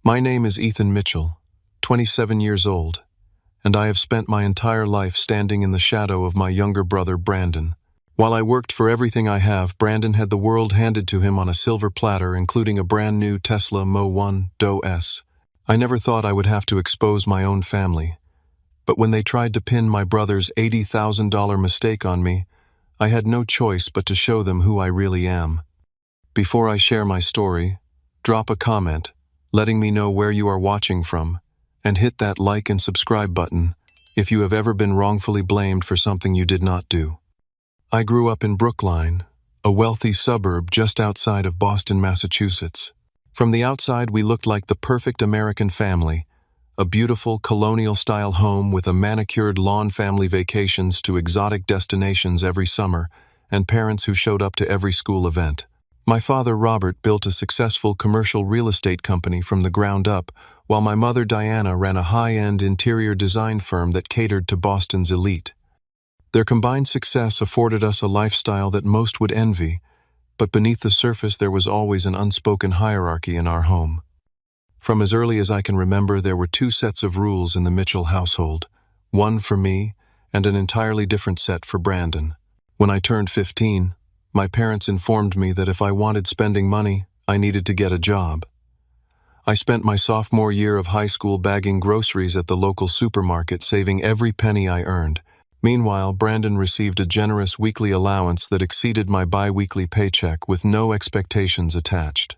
My name is Ethan Mitchell, 27 years old, and I have spent my entire life standing in the shadow of my younger brother Brandon. While I worked for everything I have, Brandon had the world handed to him on a silver platter, including a brand new Tesla Model 1 Doe S. I never thought I would have to expose my own family, but when they tried to pin my brother's $80,000 mistake on me, I had no choice but to show them who I really am. Before I share my story, drop a comment, letting me know where you are watching from, and hit that like and subscribe button if you have ever been wrongfully blamed for something you did not do. I grew up in Brookline, a wealthy suburb just outside of Boston, Massachusetts. From the outside, we looked like the perfect American family, a beautiful colonial-style home with a manicured lawn, family vacations to exotic destinations every summer, and parents who showed up to every school event. My father, Robert, built a successful commercial real estate company from the ground up, while my mother, Diana, ran a high-end interior design firm that catered to Boston's elite. Their combined success afforded us a lifestyle that most would envy, but beneath the surface there was always an unspoken hierarchy in our home. From as early as I can remember, there were two sets of rules in the Mitchell household, one for me and an entirely different set for Brandon. When I turned 15, my parents informed me that if I wanted spending money, I needed to get a job. I spent my sophomore year of high school bagging groceries at the local supermarket, saving every penny I earned. Meanwhile, Brandon received a generous weekly allowance that exceeded my bi-weekly paycheck with no expectations attached.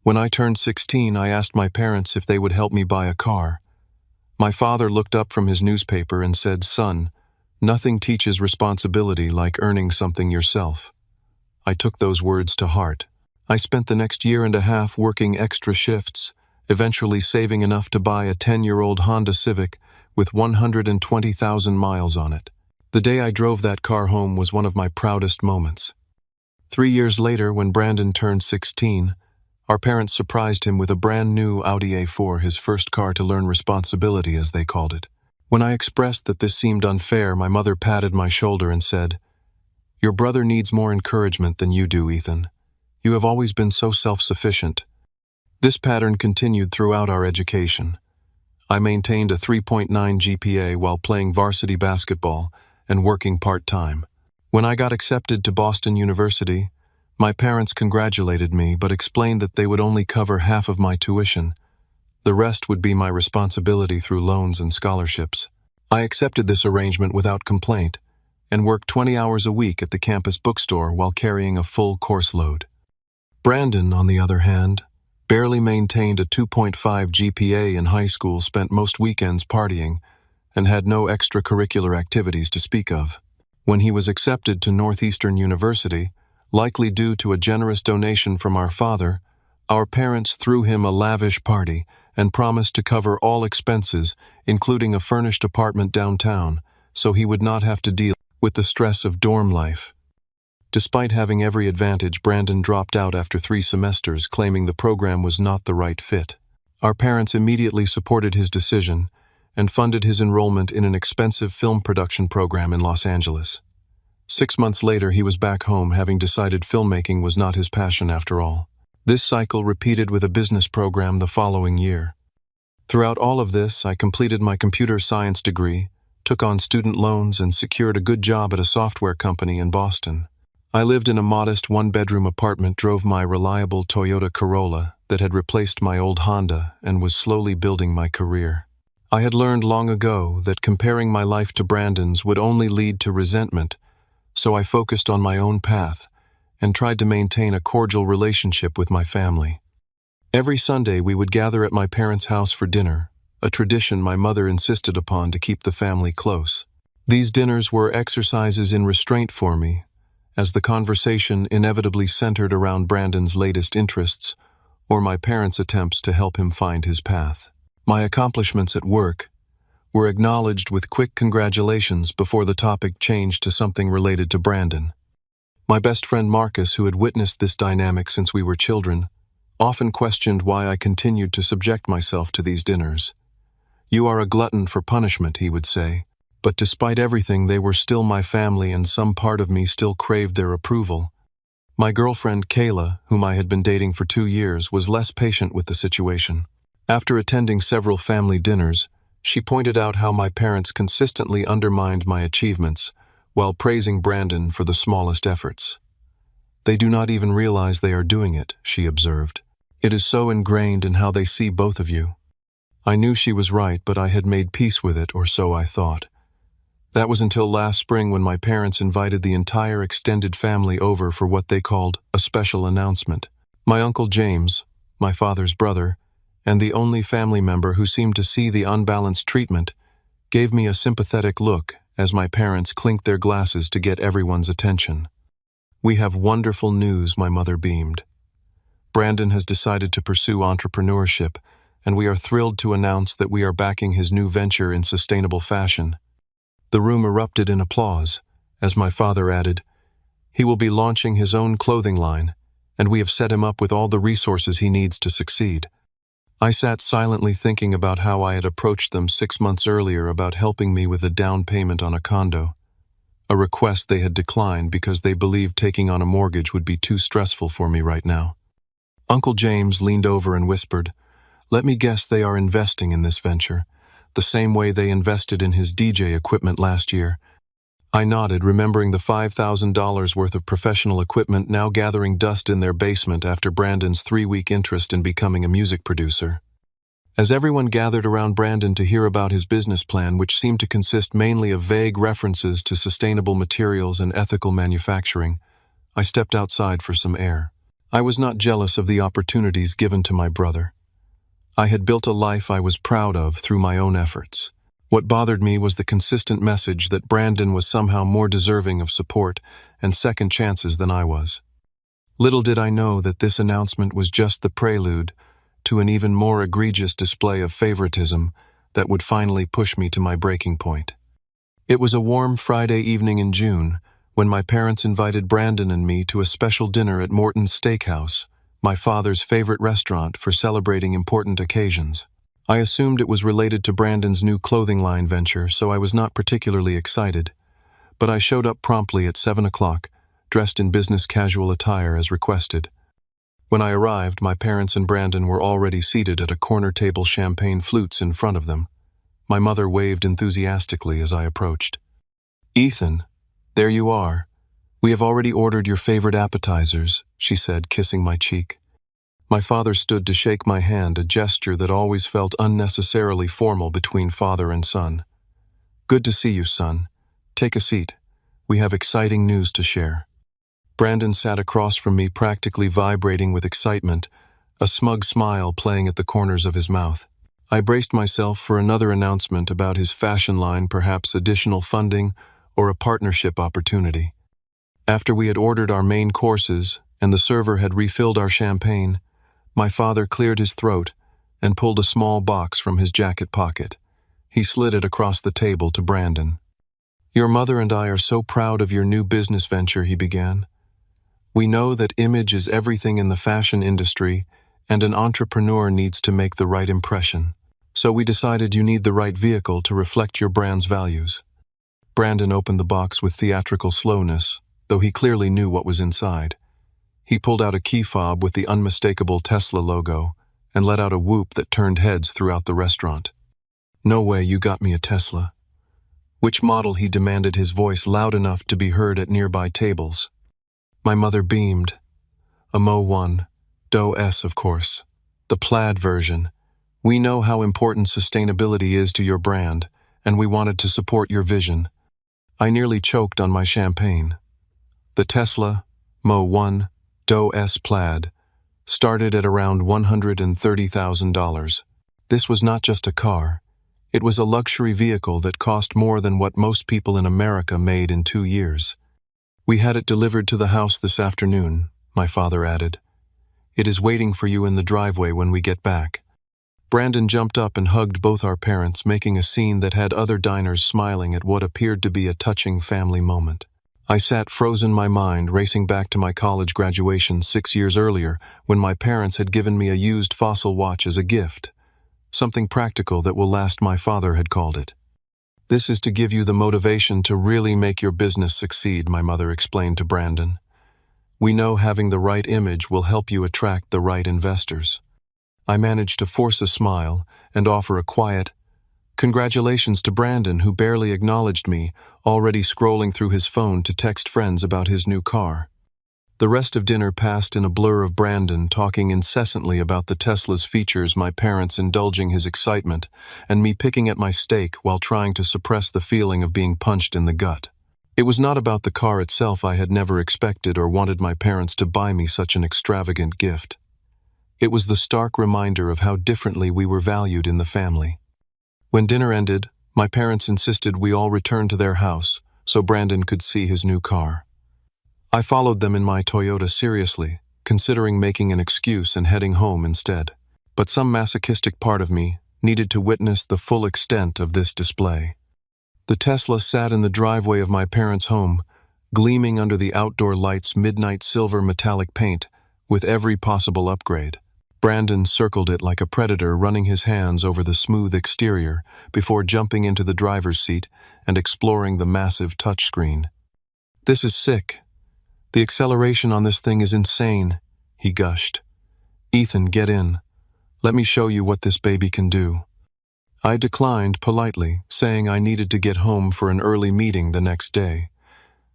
When I turned 16, I asked my parents if they would help me buy a car. My father looked up from his newspaper and said, "Son, nothing teaches responsibility like earning something yourself." I took those words to heart. I spent the next year and a half working extra shifts, eventually saving enough to buy a 10-year-old Honda Civic with 120,000 miles on it. The day I drove that car home was one of my proudest moments. 3 years later, when Brandon turned 16, our parents surprised him with a brand new Audi A4, his first car to learn responsibility, as they called it. When I expressed that this seemed unfair, my mother patted my shoulder and said, "Your brother needs more encouragement than you do, Ethan. You have always been so self-sufficient." This pattern continued throughout our education. I maintained a 3.9 GPA while playing varsity basketball and working part-time. When I got accepted to Boston University, my parents congratulated me but explained that they would only cover half of my tuition. The rest would be my responsibility through loans and scholarships. I accepted this arrangement without complaint and worked 20 hours a week at the campus bookstore while carrying a full course load. Brandon, on the other hand, barely maintained a 2.5 GPA in high school, spent most weekends partying, and had no extracurricular activities to speak of. When he was accepted to Northeastern University, likely due to a generous donation from our father, our parents threw him a lavish party and promised to cover all expenses, including a furnished apartment downtown, so he would not have to deal with the stress of dorm life. Despite having every advantage, Brandon dropped out after 3 semesters, claiming the program was not the right fit. Our parents immediately supported his decision and funded his enrollment in an expensive film production program in Los Angeles. 6 months later, he was back home, having decided filmmaking was not his passion after all. This cycle repeated with a business program the following year. Throughout all of this, I completed my computer science degree, took on student loans, and secured a good job at a software company in Boston. I lived in a modest 1-bedroom apartment, drove my reliable Toyota Corolla that had replaced my old Honda, and was slowly building my career. I had learned long ago that comparing my life to Brandon's would only lead to resentment, so I focused on my own path and tried to maintain a cordial relationship with my family. Every Sunday we would gather at my parents' house for dinner, a tradition my mother insisted upon to keep the family close. These dinners were exercises in restraint for me, as the conversation inevitably centered around Brandon's latest interests or my parents' attempts to help him find his path. My accomplishments at work were acknowledged with quick congratulations before the topic changed to something related to Brandon. My best friend Marcus, who had witnessed this dynamic since we were children, often questioned why I continued to subject myself to these dinners. "You are a glutton for punishment," he would say. But despite everything, they were still my family, and some part of me still craved their approval. My girlfriend, Kayla, whom I had been dating for 2 years, was less patient with the situation. After attending several family dinners, she pointed out how my parents consistently undermined my achievements while praising Brandon for the smallest efforts. "They do not even realize they are doing it," she observed. "It is so ingrained in how they see both of you." I knew she was right, but I had made peace with it, or so I thought. That was until last spring when my parents invited the entire extended family over for what they called a special announcement. My Uncle James, my father's brother, and the only family member who seemed to see the unbalanced treatment, gave me a sympathetic look as my parents clinked their glasses to get everyone's attention. "We have wonderful news," my mother beamed. "Brandon has decided to pursue entrepreneurship, and we are thrilled to announce that we are backing his new venture in sustainable fashion." The room erupted in applause, as my father added, "He will be launching his own clothing line, and we have set him up with all the resources he needs to succeed." I sat silently thinking about how I had approached them 6 months earlier about helping me with a down payment on a condo, a request they had declined because they believed taking on a mortgage would be too stressful for me right now. Uncle James leaned over and whispered, "Let me guess they are investing in this venture, the same way they invested in his DJ equipment last year." I nodded, remembering the $5,000 worth of professional equipment now gathering dust in their basement after Brandon's 3-week interest in becoming a music producer. As everyone gathered around Brandon to hear about his business plan, which seemed to consist mainly of vague references to sustainable materials and ethical manufacturing, I stepped outside for some air. I was not jealous of the opportunities given to my brother. I had built a life I was proud of through my own efforts. What bothered me was the consistent message that Brandon was somehow more deserving of support and second chances than I was. Little did I know that this announcement was just the prelude to an even more egregious display of favoritism that would finally push me to my breaking point. It was a warm Friday evening in June when my parents invited Brandon and me to a special dinner at Morton's Steakhouse, my father's favorite restaurant for celebrating important occasions. I assumed it was related to Brandon's new clothing line venture, so I was not particularly excited. But I showed up promptly at 7 o'clock, dressed in business casual attire as requested. When I arrived, my parents and Brandon were already seated at a corner table, champagne flutes in front of them. My mother waved enthusiastically as I approached. "Ethan, there you are. We have already ordered your favorite appetizers," she said, kissing my cheek. My father stood to shake my hand, a gesture that always felt unnecessarily formal between father and son. "Good to see you, son. Take a seat. We have exciting news to share." Brandon sat across from me, practically vibrating with excitement, a smug smile playing at the corners of his mouth. I braced myself for another announcement about his fashion line, perhaps additional funding or a partnership opportunity. After we had ordered our main courses and the server had refilled our champagne, my father cleared his throat and pulled a small box from his jacket pocket. He slid it across the table to Brandon. "Your mother and I are so proud of your new business venture," he began. "We know that image is everything in the fashion industry, and an entrepreneur needs to make the right impression. So we decided you need the right vehicle to reflect your brand's values." Brandon opened the box with theatrical slowness, though he clearly knew what was inside. He pulled out a key fob with the unmistakable Tesla logo and let out a whoop that turned heads throughout the restaurant. "No way you got me a Tesla." "Which model?" he demanded, his voice loud enough to be heard at nearby tables. My mother beamed. "A Mo 1, Doe S, of course. The plaid version. We know how important sustainability is to your brand, and we wanted to support your vision." I nearly choked on my champagne. The Tesla Mo 1 Doe S Plaid started at around $130,000. This was not just a car. It was a luxury vehicle that cost more than what most people in America made in 2 years. "We had it delivered to the house this afternoon," my father added. "It is waiting for you in the driveway when we get back." Brandon jumped up and hugged both our parents, making a scene that had other diners smiling at what appeared to be a touching family moment. I sat frozen, my mind racing back to my college graduation 6 years earlier when my parents had given me a used Fossil watch as a gift. Something practical that will last, my father had called it. "This is to give you the motivation to really make your business succeed," my mother explained to Brandon. "We know having the right image will help you attract the right investors." I managed to force a smile and offer a quiet, "Congratulations" to Brandon, who barely acknowledged me, already scrolling through his phone to text friends about his new car. The rest of dinner passed in a blur of Brandon talking incessantly about the Tesla's features, my parents indulging his excitement, and me picking at my steak while trying to suppress the feeling of being punched in the gut. It was not about the car itself. I had never expected or wanted my parents to buy me such an extravagant gift. It was the stark reminder of how differently we were valued in the family. When dinner ended, my parents insisted we all return to their house so Brandon could see his new car. I followed them in my Toyota seriously, considering making an excuse and heading home instead. But some masochistic part of me needed to witness the full extent of this display. The Tesla sat in the driveway of my parents' home, gleaming under the outdoor lights' midnight silver metallic paint, with every possible upgrade. Brandon circled it like a predator, running his hands over the smooth exterior before jumping into the driver's seat and exploring the massive touchscreen. "This is sick. The acceleration on this thing is insane," he gushed. "Ethan, get in. Let me show you what this baby can do." I declined politely, saying I needed to get home for an early meeting the next day.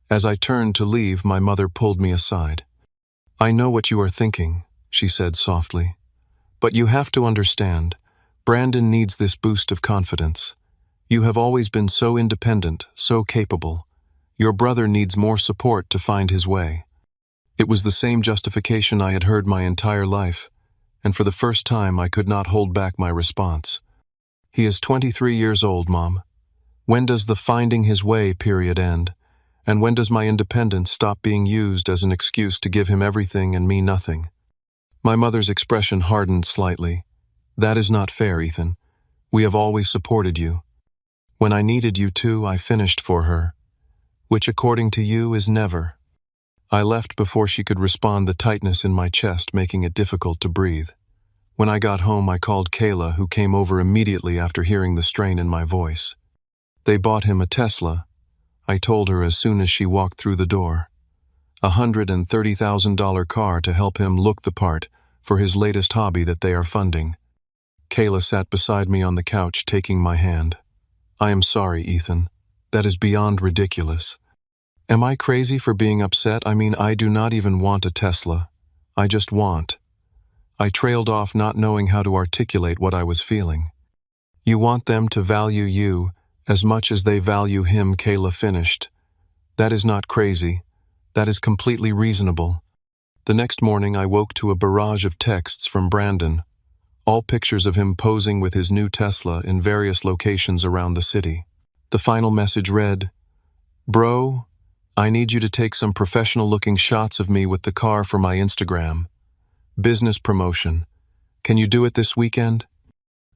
As I turned to leave, my mother pulled me aside. "I know what you are thinking," she said softly. "But you have to understand, Brandon needs this boost of confidence. You have always been so independent, so capable. Your brother needs more support to find his way." It was the same justification I had heard my entire life, and for the first time I could not hold back my response. "He is 23 years old, Mom. When does the finding his way period end? And when does my independence stop being used as an excuse to give him everything and me nothing?" My mother's expression hardened slightly. "That is not fair, Ethan. We have always supported you. When I needed you to, I finished for her. Which, according to you, is never." I left before she could respond, the tightness in my chest making it difficult to breathe. When I got home, I called Kayla, who came over immediately after hearing the strain in my voice. "They bought him a Tesla," I told her as soon as she walked through the door. $130,000 car to help him look the part for his latest hobby that they are funding. Kayla sat beside me on the couch, taking my hand. "I am sorry, Ethan. That is beyond ridiculous. Am I crazy for being upset? I mean, I do not even want a Tesla. I just want." I trailed off, not knowing how to articulate what I was feeling. "You want them to value you as much as they value him," Kayla finished. "That is not crazy. That is completely reasonable." The next morning I woke to a barrage of texts from Brandon, all pictures of him posing with his new Tesla in various locations around the city. The final message read, "Bro, I need you to take some professional-looking shots of me with the car for my Instagram. Business promotion. Can you do it this weekend?"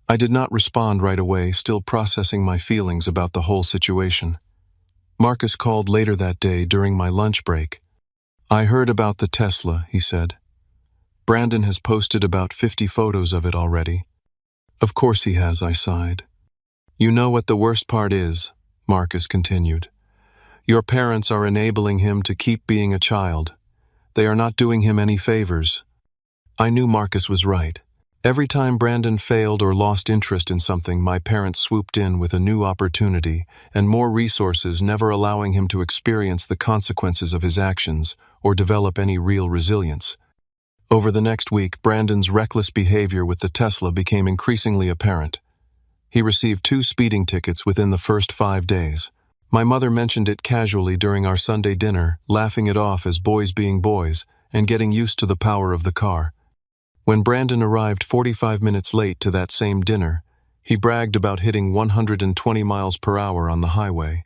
I did not respond right away, still processing my feelings about the whole situation. Marcus called later that day during my lunch break. "I heard about the Tesla," he said. "Brandon has posted about 50 photos of it already." "Of course he has," I sighed. "You know what the worst part is," Marcus continued. "Your parents are enabling him to keep being a child. They are not doing him any favors." I knew Marcus was right. Every time Brandon failed or lost interest in something, my parents swooped in with a new opportunity and more resources, never allowing him to experience the consequences of his actions or develop any real resilience. Over the next week, Brandon's reckless behavior with the Tesla became increasingly apparent. He received 2 speeding tickets within the first 5 days. My mother mentioned it casually during our Sunday dinner, laughing it off as boys being boys and getting used to the power of the car. When Brandon arrived 45 minutes late to that same dinner, he bragged about hitting 120 miles per hour on the highway.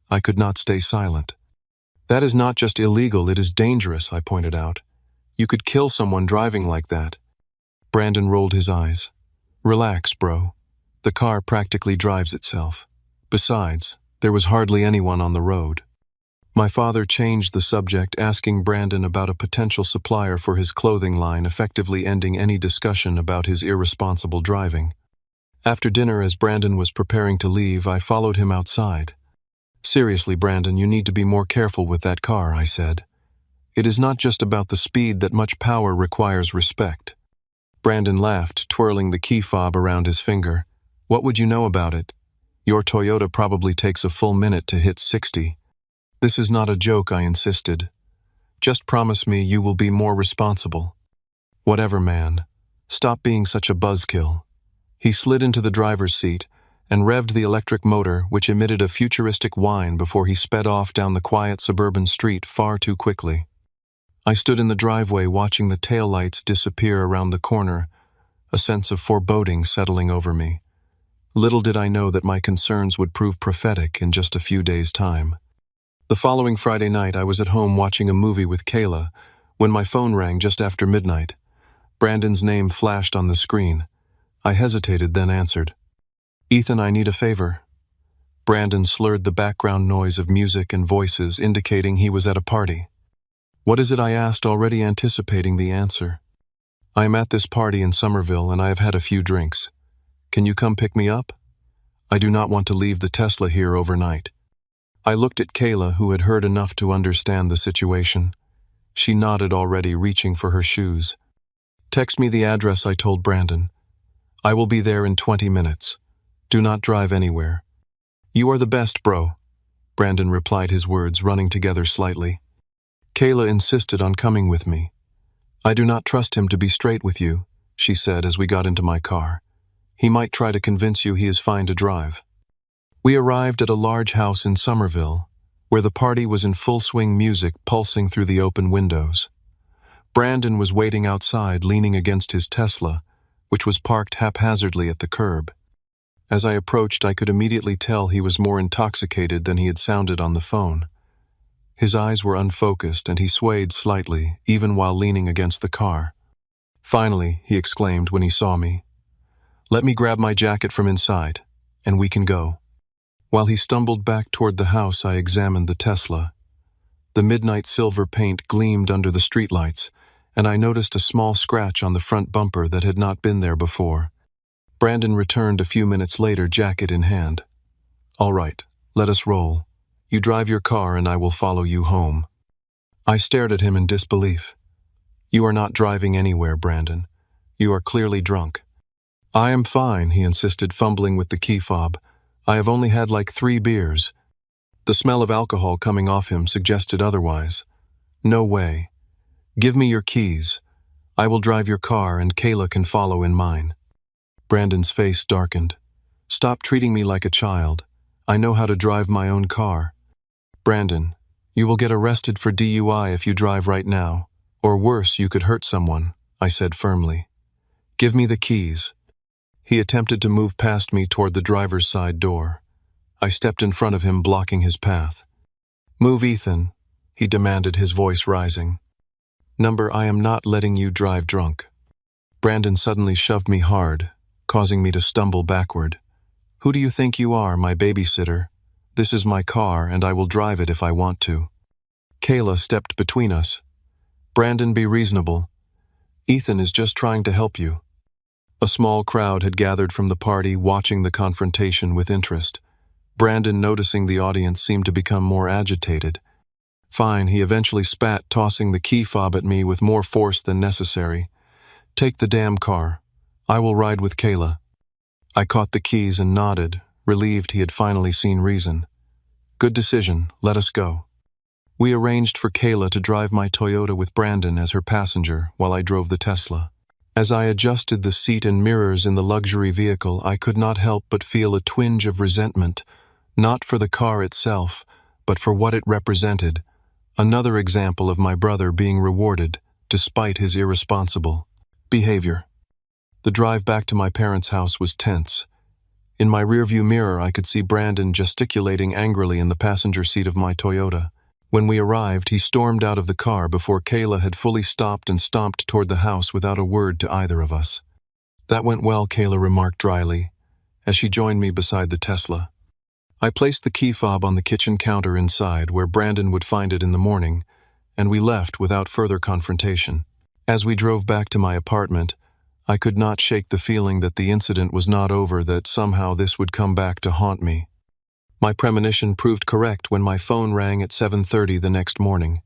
I could not stay silent. "That is not just illegal, it is dangerous," I pointed out. "You could kill someone driving like that." Brandon rolled his eyes. "Relax, bro. The car practically drives itself. Besides, there was hardly anyone on the road." My father changed the subject, asking Brandon about a potential supplier for his clothing line, effectively ending any discussion about his irresponsible driving. After dinner, as Brandon was preparing to leave, I followed him outside. "Seriously, Brandon, you need to be more careful with that car," I said. "It is not just about the speed, that much power requires respect." Brandon laughed, twirling the key fob around his finger. What would you know about it? Your Toyota probably takes a full minute to hit 60. This is not a joke, I insisted. Just promise me you will be more responsible. Whatever, man. Stop being such a buzzkill. He slid into the driver's seat and revved the electric motor, which emitted a futuristic whine before he sped off down the quiet suburban street far too quickly. I stood in the driveway watching the taillights disappear around the corner, a sense of foreboding settling over me. Little did I know that my concerns would prove prophetic in just a few days' time. The following Friday night, I was at home watching a movie with Kayla when my phone rang just after midnight. Brandon's name flashed on the screen. I hesitated, then answered. Ethan, I need a favor. Brandon slurred the background noise of music and voices, indicating he was at a party. What is it? I asked, already anticipating the answer. I am at this party in Somerville and I have had a few drinks. Can you come pick me up? I do not want to leave the Tesla here overnight. I looked at Kayla, who had heard enough to understand the situation. She nodded, already reaching for her shoes. Text me the address, I told Brandon. I will be there in 20 minutes. Do not drive anywhere. You are the best, bro. Brandon replied, his words running together slightly. Kayla insisted on coming with me. I do not trust him to be straight with you, she said as we got into my car. He might try to convince you he is fine to drive. We arrived at a large house in Somerville, where the party was in full swing, music pulsing through the open windows. Brandon was waiting outside, leaning against his Tesla, which was parked haphazardly at the curb. As I approached, I could immediately tell he was more intoxicated than he had sounded on the phone. His eyes were unfocused and he swayed slightly, even while leaning against the car. Finally, he exclaimed when he saw me, "Let me grab my jacket from inside, and we can go." While he stumbled back toward the house, I examined the Tesla. The midnight silver paint gleamed under the streetlights, and I noticed a small scratch on the front bumper that had not been there before. Brandon returned a few minutes later, jacket in hand. All right, let us roll. You drive your car and I will follow you home. I stared at him in disbelief. You are not driving anywhere, Brandon. You are clearly drunk. I am fine, he insisted, fumbling with the key fob. I have only had like 3 beers. The smell of alcohol coming off him suggested otherwise. No way. Give me your keys. I will drive your car and Kayla can follow in mine. Brandon's face darkened. Stop treating me like a child. I know how to drive my own car. Brandon, you will get arrested for DUI if you drive right now. Or worse, you could hurt someone, I said firmly. Give me the keys. He attempted to move past me toward the driver's side door. I stepped in front of him, blocking his path. Move, Ethan, he demanded, his voice rising. Number, I am not letting you drive drunk. Brandon suddenly shoved me hard, causing me to stumble backward. Who do you think you are, my babysitter? This is my car and I will drive it if I want to. Kayla stepped between us. Brandon, be reasonable. Ethan is just trying to help you. A small crowd had gathered from the party, watching the confrontation with interest. Brandon, noticing the audience, seemed to become more agitated. Fine, he eventually spat, tossing the key fob at me with more force than necessary. Take the damn car. I will ride with Kayla. I caught the keys and nodded, relieved he had finally seen reason. Good decision, let us go. We arranged for Kayla to drive my Toyota with Brandon as her passenger while I drove the Tesla. As I adjusted the seat and mirrors in the luxury vehicle, I could not help but feel a twinge of resentment, not for the car itself, but for what it represented. Another example of my brother being rewarded, despite his irresponsible behavior. The drive back to my parents' house was tense. In my rearview mirror, I could see Brandon gesticulating angrily in the passenger seat of my Toyota. When we arrived, he stormed out of the car before Kayla had fully stopped and stomped toward the house without a word to either of us. That went well, Kayla remarked dryly, as she joined me beside the Tesla. I placed the key fob on the kitchen counter inside, where Brandon would find it in the morning, and we left without further confrontation. As we drove back to my apartment, I could not shake the feeling that the incident was not over, that somehow this would come back to haunt me. My premonition proved correct when my phone rang at 7:30 the next morning.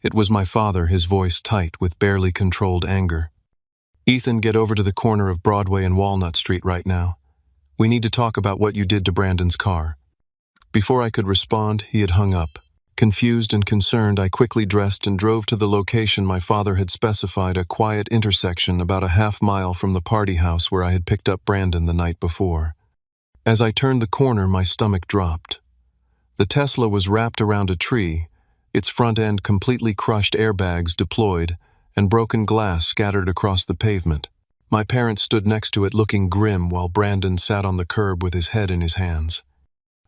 It was my father, his voice tight with barely controlled anger. Ethan, get over to the corner of Broadway and Walnut Street right now. We need to talk about what you did to Brandon's car. Before I could respond, he had hung up. Confused and concerned, I quickly dressed and drove to the location my father had specified, a quiet intersection about a half-mile from the party house where I had picked up Brandon the night before. As I turned the corner, my stomach dropped. The Tesla was wrapped around a tree, its front end completely crushed, airbags deployed, and broken glass scattered across the pavement. My parents stood next to it looking grim while Brandon sat on the curb with his head in his hands.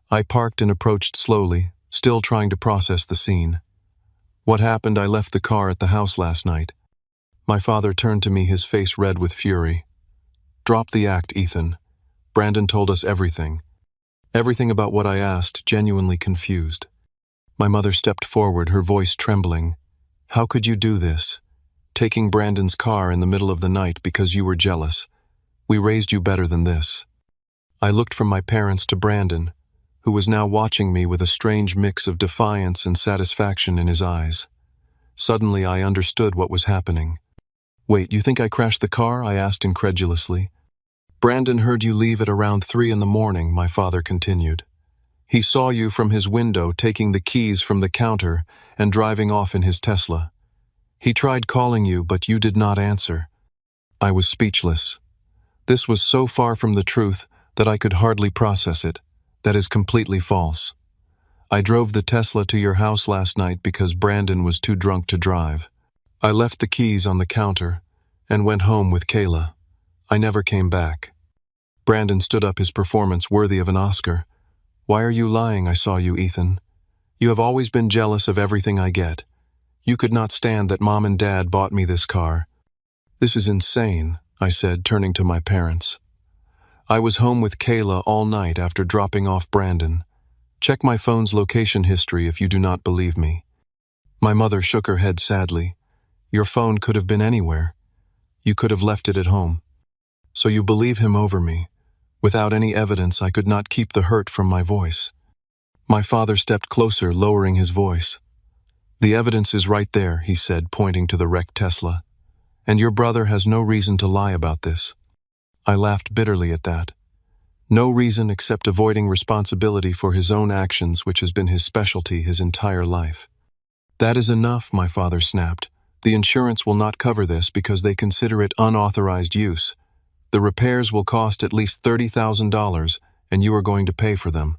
I parked and approached slowly, still trying to process the scene. What happened? I left the car at the house last night. My father turned to me, his face red with fury. Drop the act, Ethan. Brandon told us everything. Everything about what I asked, genuinely confused. My mother stepped forward, her voice trembling. How could you do this? Taking Brandon's car in the middle of the night because you were jealous. We raised you better than this. I looked from my parents to Brandon, who was now watching me with a strange mix of defiance and satisfaction in his eyes. Suddenly I understood what was happening. Wait, you think I crashed the car? I asked incredulously. Brandon heard you leave at around 3 in the morning, my father continued. He saw you from his window taking the keys from the counter and driving off in his Tesla. He tried calling you, but you did not answer. I was speechless. This was so far from the truth that I could hardly process it. That is completely false. I drove the Tesla to your house last night because Brandon was too drunk to drive. I left the keys on the counter and went home with Kayla. I never came back. Brandon stood up, his performance worthy of an Oscar. Why are you lying? I saw you, Ethan. You have always been jealous of everything I get. You could not stand that Mom and Dad bought me this car. This is insane, I said, turning to my parents. I was home with Kayla all night after dropping off Brandon. Check my phone's location history if you do not believe me. My mother shook her head sadly. Your phone could have been anywhere. You could have left it at home. So you believe him over me. Without any evidence, I could not keep the hurt from my voice. My father stepped closer, lowering his voice. The evidence is right there, he said, pointing to the wrecked Tesla. And your brother has no reason to lie about this. I laughed bitterly at that. No reason except avoiding responsibility for his own actions, which has been his specialty his entire life. That is enough, my father snapped. The insurance will not cover this because they consider it unauthorized use. The repairs will cost at least $30,000, and you are going to pay for them.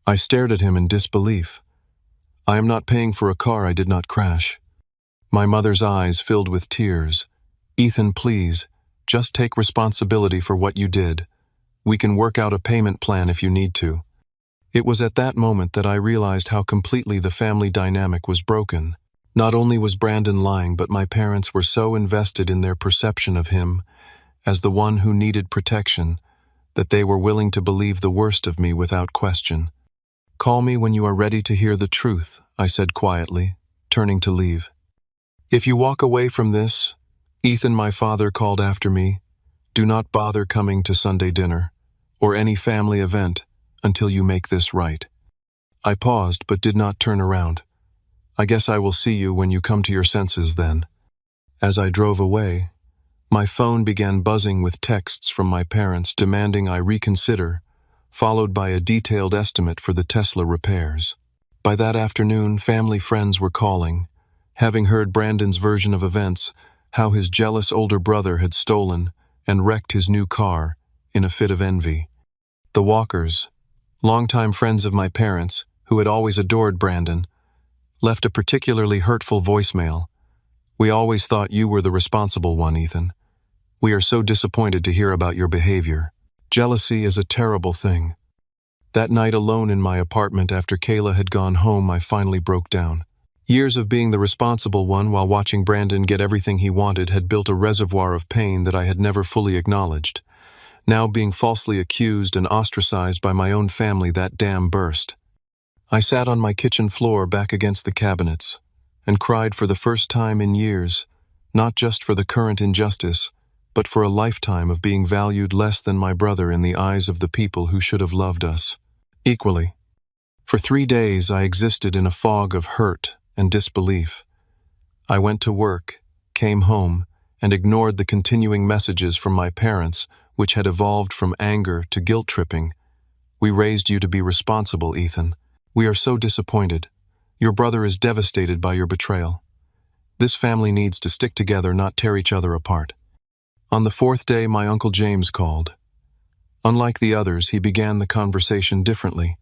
I stared at him in disbelief. I am not paying for a car I did not crash. My mother's eyes filled with tears. Ethan, please, just take responsibility for what you did. We can work out a payment plan if you need to. It was at that moment that I realized how completely the family dynamic was broken. Not only was Brandon lying, but my parents were so invested in their perception of him as the one who needed protection that they were willing to believe the worst of me without question. Call me when you are ready to hear the truth, I said quietly, turning to leave. If you walk away from this, Ethan, my father called after me, do not bother coming to Sunday dinner or any family event until you make this right. I paused but did not turn around. I guess I will see you when you come to your senses then. As I drove away, my phone began buzzing with texts from my parents demanding I reconsider, followed by a detailed estimate for the Tesla repairs. By that afternoon, family friends were calling, having heard Brandon's version of events, how his jealous older brother had stolen and wrecked his new car in a fit of envy. The Walkers, longtime friends of my parents, who had always adored Brandon, left a particularly hurtful voicemail. We always thought you were the responsible one, Ethan. We are so disappointed to hear about your behavior. Jealousy is a terrible thing. That night alone in my apartment after Kayla had gone home, I finally broke down. Years of being the responsible one while watching Brandon get everything he wanted had built a reservoir of pain that I had never fully acknowledged. Now being falsely accused and ostracized by my own family, that dam burst. I sat on my kitchen floor back against the cabinets and cried for the first time in years, not just for the current injustice, but for a lifetime of being valued less than my brother in the eyes of the people who should have loved us equally. For 3 days I existed in a fog of hurt and disbelief. I went to work, came home, and ignored the continuing messages from my parents, which had evolved from anger to guilt-tripping. "We raised you to be responsible, Ethan. We are so disappointed. Your brother is devastated by your betrayal. This family needs to stick together, not tear each other apart." On the fourth day, my Uncle James called. Unlike the others, he began the conversation differently.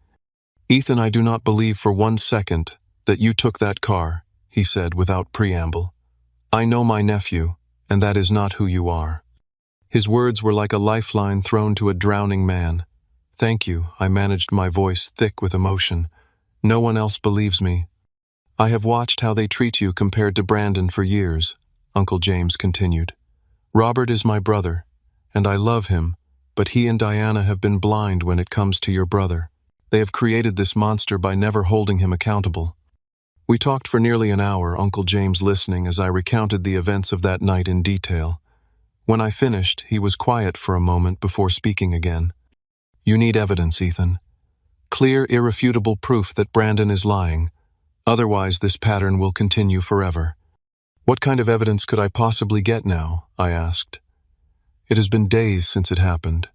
"Ethan, I do not believe for 1 second that you took that car," he said without preamble. "I know my nephew, and that is not who you are." His words were like a lifeline thrown to a drowning man. "Thank you," I managed, my voice thick with emotion. "No one else believes me." "I have watched how they treat you compared to Brandon for years," Uncle James continued. "Robert is my brother, and I love him, but he and Diana have been blind when it comes to your brother. They have created this monster by never holding him accountable." We talked for nearly an hour, Uncle James listening as I recounted the events of that night in detail. When I finished, he was quiet for a moment before speaking again. "You need evidence, Ethan. Clear, irrefutable proof that Brandon is lying. Otherwise, this pattern will continue forever." "What kind of evidence could I possibly get now?" I asked. "It has been days since it happened."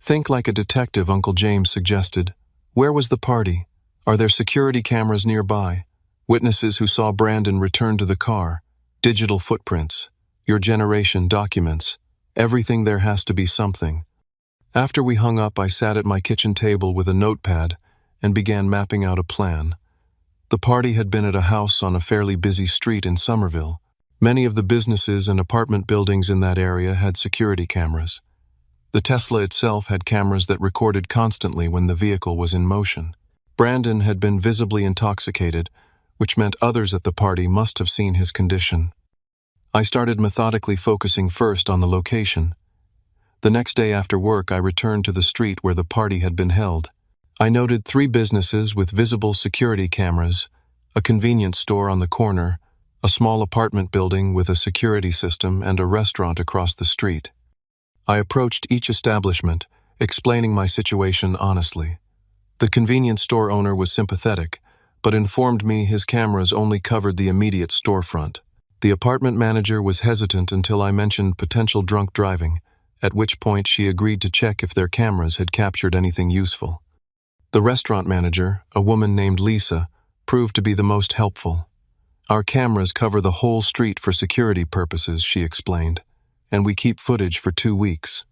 "Think like a detective," Uncle James suggested. "Where was the party? Are there security cameras nearby? Witnesses who saw Brandon return to the car? Digital footprints? Your generation documents? Everything. There has to be something." After we hung up, I sat at my kitchen table with a notepad and began mapping out a plan. The party had been at a house on a fairly busy street in Somerville. Many of the businesses and apartment buildings in that area had security cameras. The Tesla itself had cameras that recorded constantly when the vehicle was in motion. Brandon had been visibly intoxicated, which meant others at the party must have seen his condition. I started methodically focusing first on the location. The next day after work, I returned to the street where the party had been held. I noted 3 businesses with visible security cameras, a convenience store on the corner, a small apartment building with a security system, and a restaurant across the street. I approached each establishment, explaining my situation honestly. The convenience store owner was sympathetic, but informed me his cameras only covered the immediate storefront. The apartment manager was hesitant until I mentioned potential drunk driving, at which point she agreed to check if their cameras had captured anything useful. The restaurant manager, a woman named Lisa, proved to be the most helpful. "Our cameras cover the whole street for security purposes," she explained, "and we keep footage for 2 weeks.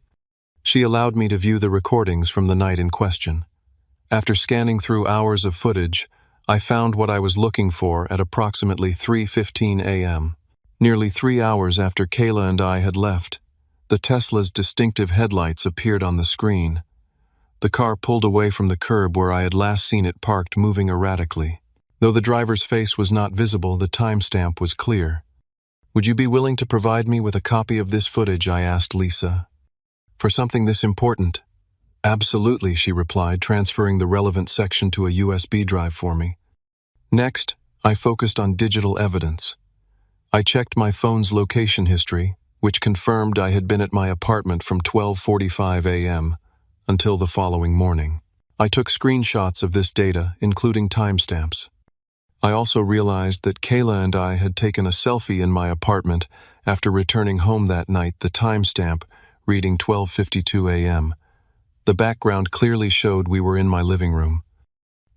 She allowed me to view the recordings from the night in question. After scanning through hours of footage, I found what I was looking for at approximately 3:15 a.m. Nearly 3 hours after Kayla and I had left, the Tesla's distinctive headlights appeared on the screen. The car pulled away from the curb where I had last seen it parked, moving erratically. Though the driver's face was not visible, the timestamp was clear. "Would you be willing to provide me with a copy of this footage?" I asked Lisa. "For something this important?" "Absolutely," she replied, transferring the relevant section to a USB drive for me. Next, I focused on digital evidence. I checked my phone's location history, which confirmed I had been at my apartment from 12:45 a.m. until the following morning. I took screenshots of this data, including timestamps. I also realized that Kayla and I had taken a selfie in my apartment after returning home that night, the timestamp reading 12:52 a.m. The background clearly showed we were in my living room.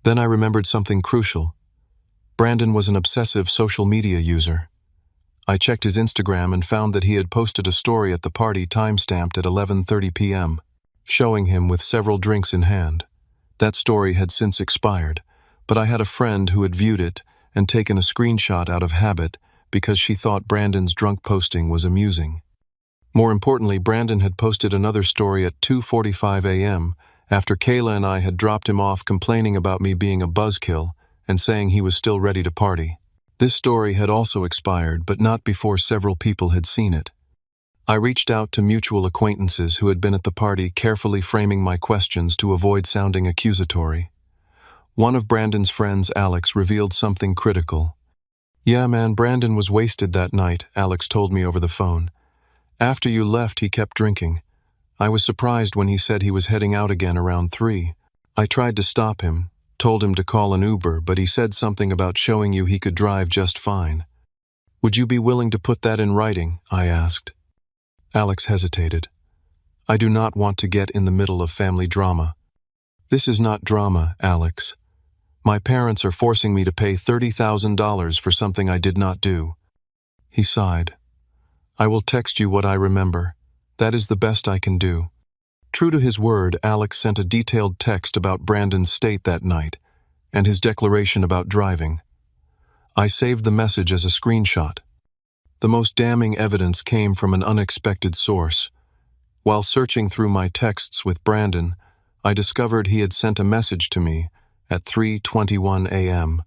Then I remembered something crucial. Brandon was an obsessive social media user. I checked his Instagram and found that he had posted a story at the party timestamped at 11:30 p.m., showing him with several drinks in hand. That story had since expired, but I had a friend who had viewed it and taken a screenshot out of habit because she thought Brandon's drunk posting was amusing. More importantly, Brandon had posted another story at 2:45 a.m. after Kayla and I had dropped him off, complaining about me being a buzzkill and saying he was still ready to party. This story had also expired, but not before several people had seen it. I reached out to mutual acquaintances who had been at the party, carefully framing my questions to avoid sounding accusatory. One of Brandon's friends, Alex, revealed something critical. "Yeah, man, Brandon was wasted that night," Alex told me over the phone. "After you left, he kept drinking. I was surprised when he said he was heading out again around 3. I tried to stop him, told him to call an Uber, but he said something about showing you he could drive just fine." Would you be willing to put that in writing? I asked. Alex hesitated. I do not want to get in the middle of family drama. This is not drama, Alex. My parents are forcing me to pay $30,000 for something I did not do. He sighed. I will text you what I remember. That is the best I can do. True to his word, Alex sent a detailed text about Brandon's state that night, and his declaration about driving. I saved the message as a screenshot. The most damning evidence came from an unexpected source. While searching through my texts with Brandon, I discovered he had sent a message to me at 3:21 a.m.,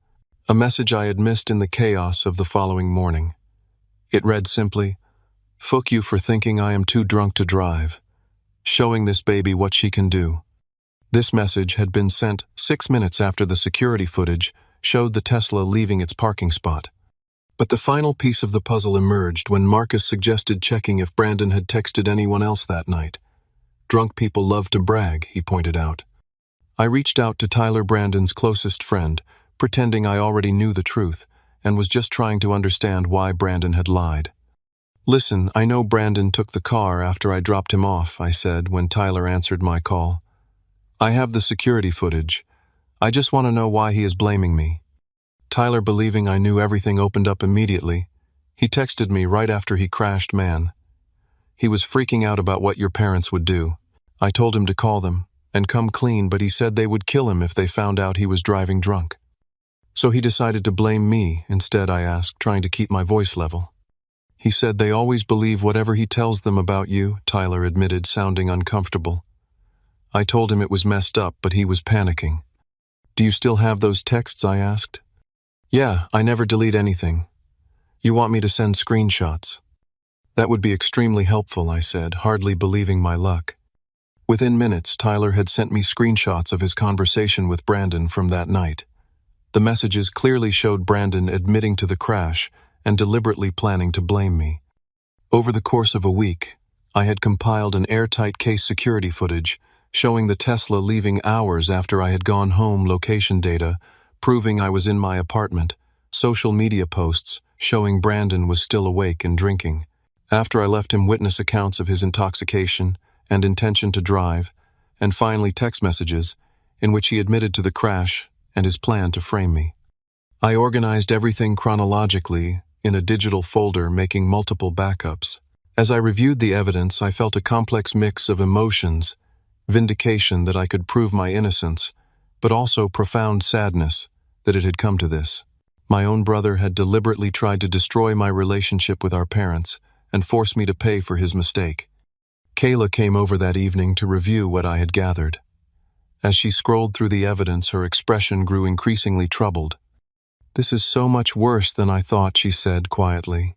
a message I had missed in the chaos of the following morning. It read simply, "Fuck you for thinking I am too drunk to drive. Showing this baby what she can do." This message had been sent 6 minutes after the security footage showed the Tesla leaving its parking spot. But the final piece of the puzzle emerged when Marcus suggested checking if Brandon had texted anyone else that night. Drunk people love to brag, he pointed out. I reached out to Tyler, Brandon's closest friend, pretending I already knew the truth, and was just trying to understand why Brandon had lied. Listen, I know Brandon took the car after I dropped him off, I said when Tyler answered my call. I have the security footage. I just want to know why he is blaming me. Tyler, believing I knew everything, opened up immediately. He texted me right after he crashed, man. He was freaking out about what your parents would do. I told him to call them and come clean, but he said they would kill him if they found out he was driving drunk. So he decided to blame me instead, I asked, trying to keep my voice level. He said they always believe whatever he tells them about you, Tyler admitted, sounding uncomfortable. I told him it was messed up, but he was panicking. Do you still have those texts? I asked. Yeah, I never delete anything. You want me to send screenshots? That would be extremely helpful, I said, hardly believing my luck. Within minutes, Tyler had sent me screenshots of his conversation with Brandon from that night. The messages clearly showed Brandon admitting to the crash and deliberately planning to blame me. Over the course of a week, I had compiled an airtight case security footage showing the Tesla leaving hours after I had gone home, location data proving I was in my apartment, social media posts showing Brandon was still awake and drinking. After I left him, witness accounts of his intoxication and intention to drive, and finally text messages in which he admitted to the crash and his plan to frame me. I organized everything chronologically in a digital folder, making multiple backups. As I reviewed the evidence, I felt a complex mix of emotions, vindication that I could prove my innocence, but also profound sadness that it had come to this. My own brother had deliberately tried to destroy my relationship with our parents and force me to pay for his mistake. Kayla came over that evening to review what I had gathered. As she scrolled through the evidence, her expression grew increasingly troubled. This is so much worse than I thought, she said quietly.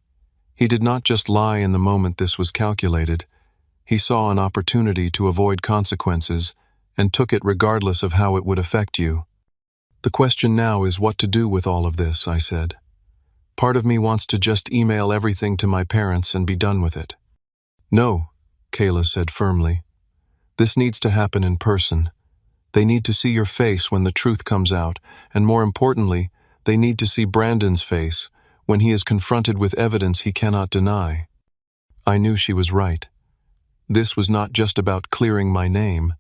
He did not just lie in the moment this was calculated. He saw an opportunity to avoid consequences and took it regardless of how it would affect you. The question now is what to do with all of this, I said. Part of me wants to just email everything to my parents and be done with it. No, Kayla said firmly. This needs to happen in person. They need to see your face when the truth comes out, and more importantly, they need to see Brandon's face when he is confronted with evidence he cannot deny. I knew she was right. This was not just about clearing my name.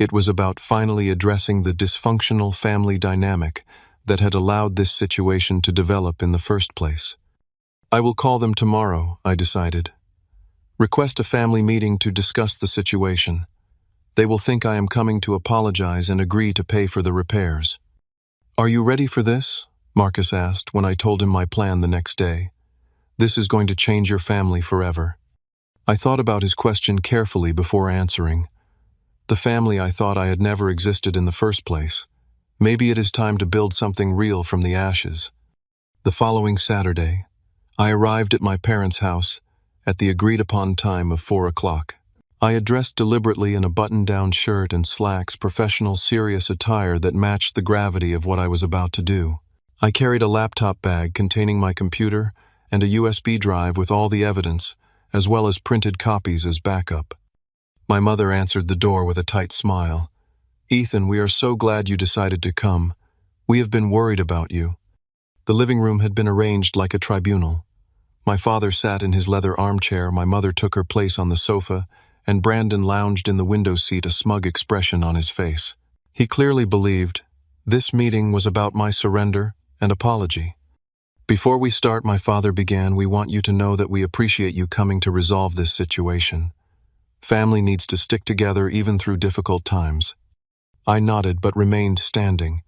It was about finally addressing the dysfunctional family dynamic that had allowed this situation to develop in the first place. I will call them tomorrow, I decided. Request a family meeting to discuss the situation. They will think I am coming to apologize and agree to pay for the repairs. Are you ready for this? Marcus asked when I told him my plan the next day. This is going to change your family forever. I thought about his question carefully before answering. The family I thought I had never existed in the first place. Maybe it is time to build something real from the ashes. The following Saturday, I arrived at my parents' house at the agreed-upon time of 4 o'clock. I had dressed deliberately in a button-down shirt and slacks, professional, serious attire that matched the gravity of what I was about to do. I carried a laptop bag containing my computer and a USB drive with all the evidence, as well as printed copies as backup. My mother answered the door with a tight smile. Ethan, we are so glad you decided to come. We have been worried about you. The living room had been arranged like a tribunal. My father sat in his leather armchair, my mother took her place on the sofa, and Brandon lounged in the window seat, a smug expression on his face. He clearly believed this meeting was about my surrender and apology. Before we start, my father began, we want you to know that we appreciate you coming to resolve this situation. Family needs to stick together even through difficult times. I nodded but remained standing.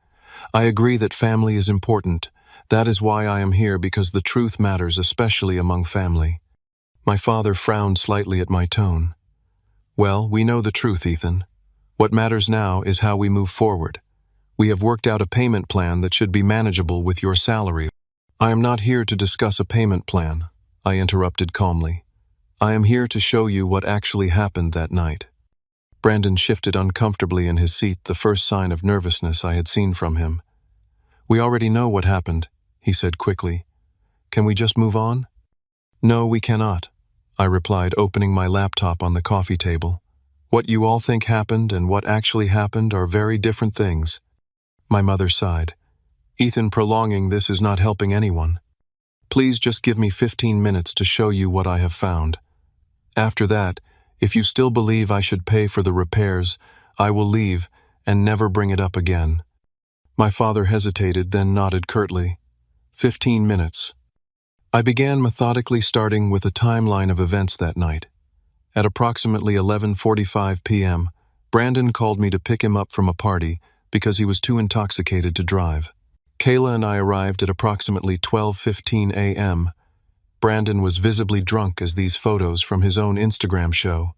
I agree that family is important. That is why I am here, because the truth matters, especially among family. My father frowned slightly at my tone. Well, we know the truth, Ethan. What matters now is how we move forward. We have worked out a payment plan that should be manageable with your salary. I am not here to discuss a payment plan, I interrupted calmly. I am here to show you what actually happened that night. Brandon shifted uncomfortably in his seat, the first sign of nervousness I had seen from him. We already know what happened, he said quickly. Can we just move on? No, we cannot, I replied, opening my laptop on the coffee table. What you all think happened and what actually happened are very different things. My mother sighed. Ethan, prolonging this is not helping anyone. Please just give me 15 minutes to show you what I have found. After that, if you still believe I should pay for the repairs, I will leave and never bring it up again. My father hesitated, then nodded curtly. 15 minutes. I began methodically, starting with a timeline of events that night. At approximately 11:45 p.m., Brandon called me to pick him up from a party because he was too intoxicated to drive. Kayla and I arrived at approximately 12:15 a.m. Brandon was visibly drunk, as these photos from his own Instagram show.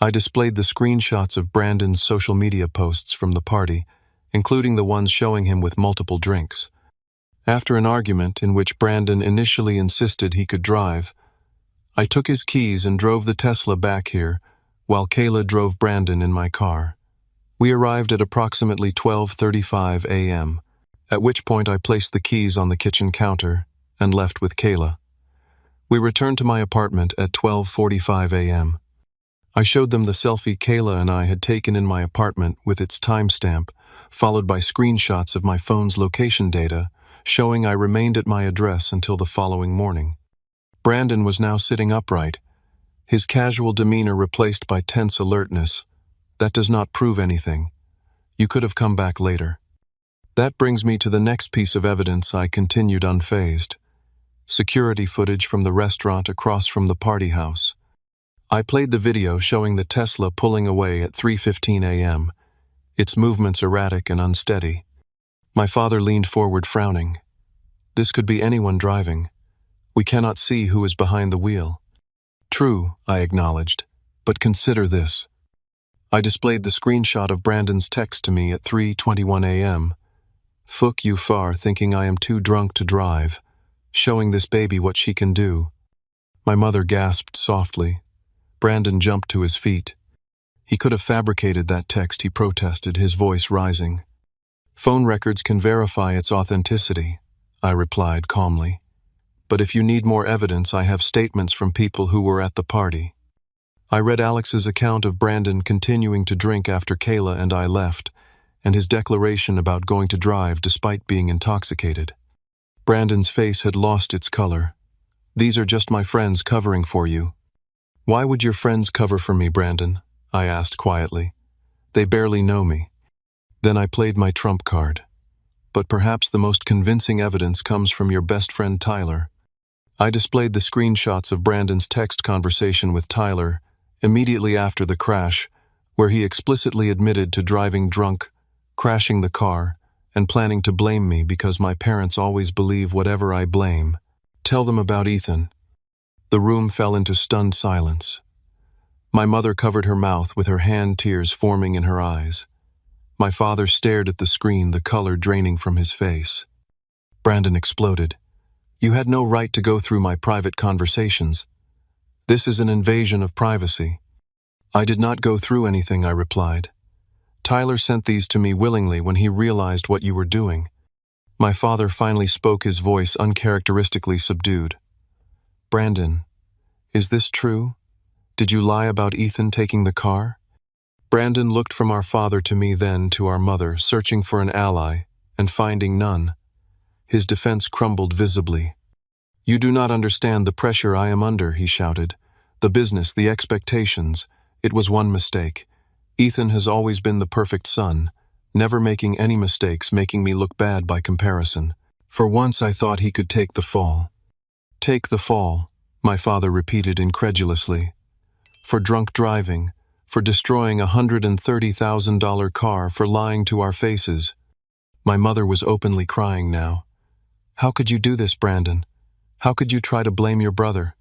I displayed the screenshots of Brandon's social media posts from the party, including the ones showing him with multiple drinks. After an argument in which Brandon initially insisted he could drive, I took his keys and drove the Tesla back here, while Kayla drove Brandon in my car. We arrived at approximately 12:35 a.m., at which point I placed the keys on the kitchen counter and left with Kayla. We returned to my apartment at 12:45 a.m. I showed them the selfie Kayla and I had taken in my apartment with its timestamp, followed by screenshots of my phone's location data, showing I remained at my address until the following morning. Brandon was now sitting upright, his casual demeanor replaced by tense alertness. That does not prove anything. You could have come back later. That brings me to the next piece of evidence, I continued unfazed. Security footage from the restaurant across from the party house. I played the video showing the Tesla pulling away at 3:15 a.m., its movements erratic and unsteady. My father leaned forward, frowning. This could be anyone driving. We cannot see who is behind the wheel. True, I acknowledged, but consider this. I displayed the screenshot of Brandon's text to me at 3:21 a.m. Fuck you far, thinking I am too drunk to drive, showing this baby what she can do. My mother gasped softly. Brandon jumped to his feet. He could have fabricated that text, he protested, his voice rising. Phone records can verify its authenticity, I replied calmly. But if you need more evidence, I have statements from people who were at the party. I read Alex's account of Brandon continuing to drink after Kayla and I left, and his declaration about going to drive despite being intoxicated. Brandon's face had lost its color. These are just my friends covering for you. Why would your friends cover for me, Brandon? I asked quietly. They barely know me. Then I played my trump card. But perhaps the most convincing evidence comes from your best friend Tyler. I displayed the screenshots of Brandon's text conversation with Tyler immediately after the crash, where he explicitly admitted to driving drunk, crashing the car, and planning to blame me because my parents always believe whatever I blame. Tell them about Ethan. The room fell into stunned silence. My mother covered her mouth with her hand, tears forming in her eyes. My father stared at the screen, the color draining from his face. Brandon exploded. You had no right to go through my private conversations. This is an invasion of privacy. I did not go through anything, I replied. Tyler sent these to me willingly when he realized what you were doing. My father finally spoke, his voice uncharacteristically subdued. Brandon, is this true? Did you lie about Ethan taking the car? Brandon looked from our father to me, then to our mother, searching for an ally, and finding none. His defense crumbled visibly. "You do not understand the pressure I am under," he shouted. "The business, the expectations. It was one mistake. Ethan has always been the perfect son, never making any mistakes, making me look bad by comparison. For once I thought he could take the fall." "Take the fall," my father repeated incredulously. "For drunk driving, for destroying a $130,000 car, for lying to our faces." My mother was openly crying now. "How could you do this, Brandon? How could you try to blame your brother?"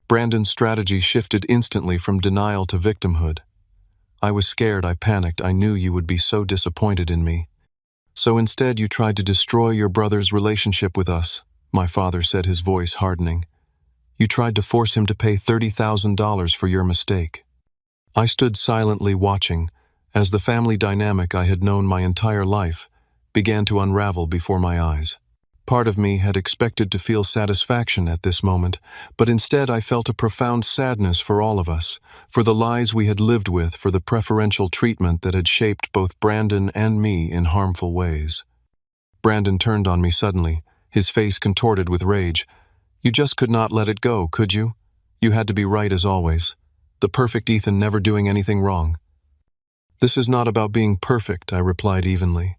Brandon's strategy shifted instantly from denial to victimhood. "I was scared, I panicked, I knew you would be so disappointed in me. So instead you tried to destroy your brother's relationship with us," my father said, his voice hardening. "You tried to force him to pay $30,000 for your mistake." I stood silently watching as the family dynamic I had known my entire life began to unravel before my eyes. Part of me had expected to feel satisfaction at this moment, but instead I felt a profound sadness for all of us, for the lies we had lived with, for the preferential treatment that had shaped both Brandon and me in harmful ways. Brandon turned on me suddenly, his face contorted with rage. "You just could not let it go, could you? You had to be right as always. The perfect Ethan, never doing anything wrong." "This is not about being perfect," I replied evenly.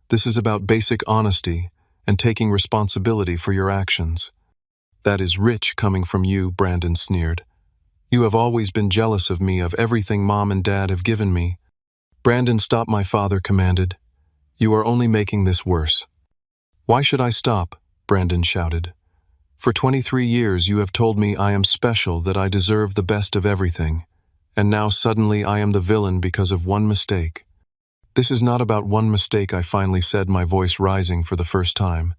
"This is about basic honesty and taking responsibility for your actions." "That is rich coming from you," Brandon sneered. "You have always been jealous of me, of everything Mom and Dad have given me." "Brandon, stop," my father commanded. "You are only making this worse." "Why should I stop?" Brandon shouted. "For 23 years you have told me I am special, that I deserve the best of everything. And now suddenly I am the villain because of one mistake." "This is not about one mistake," I finally said, my voice rising for the first time.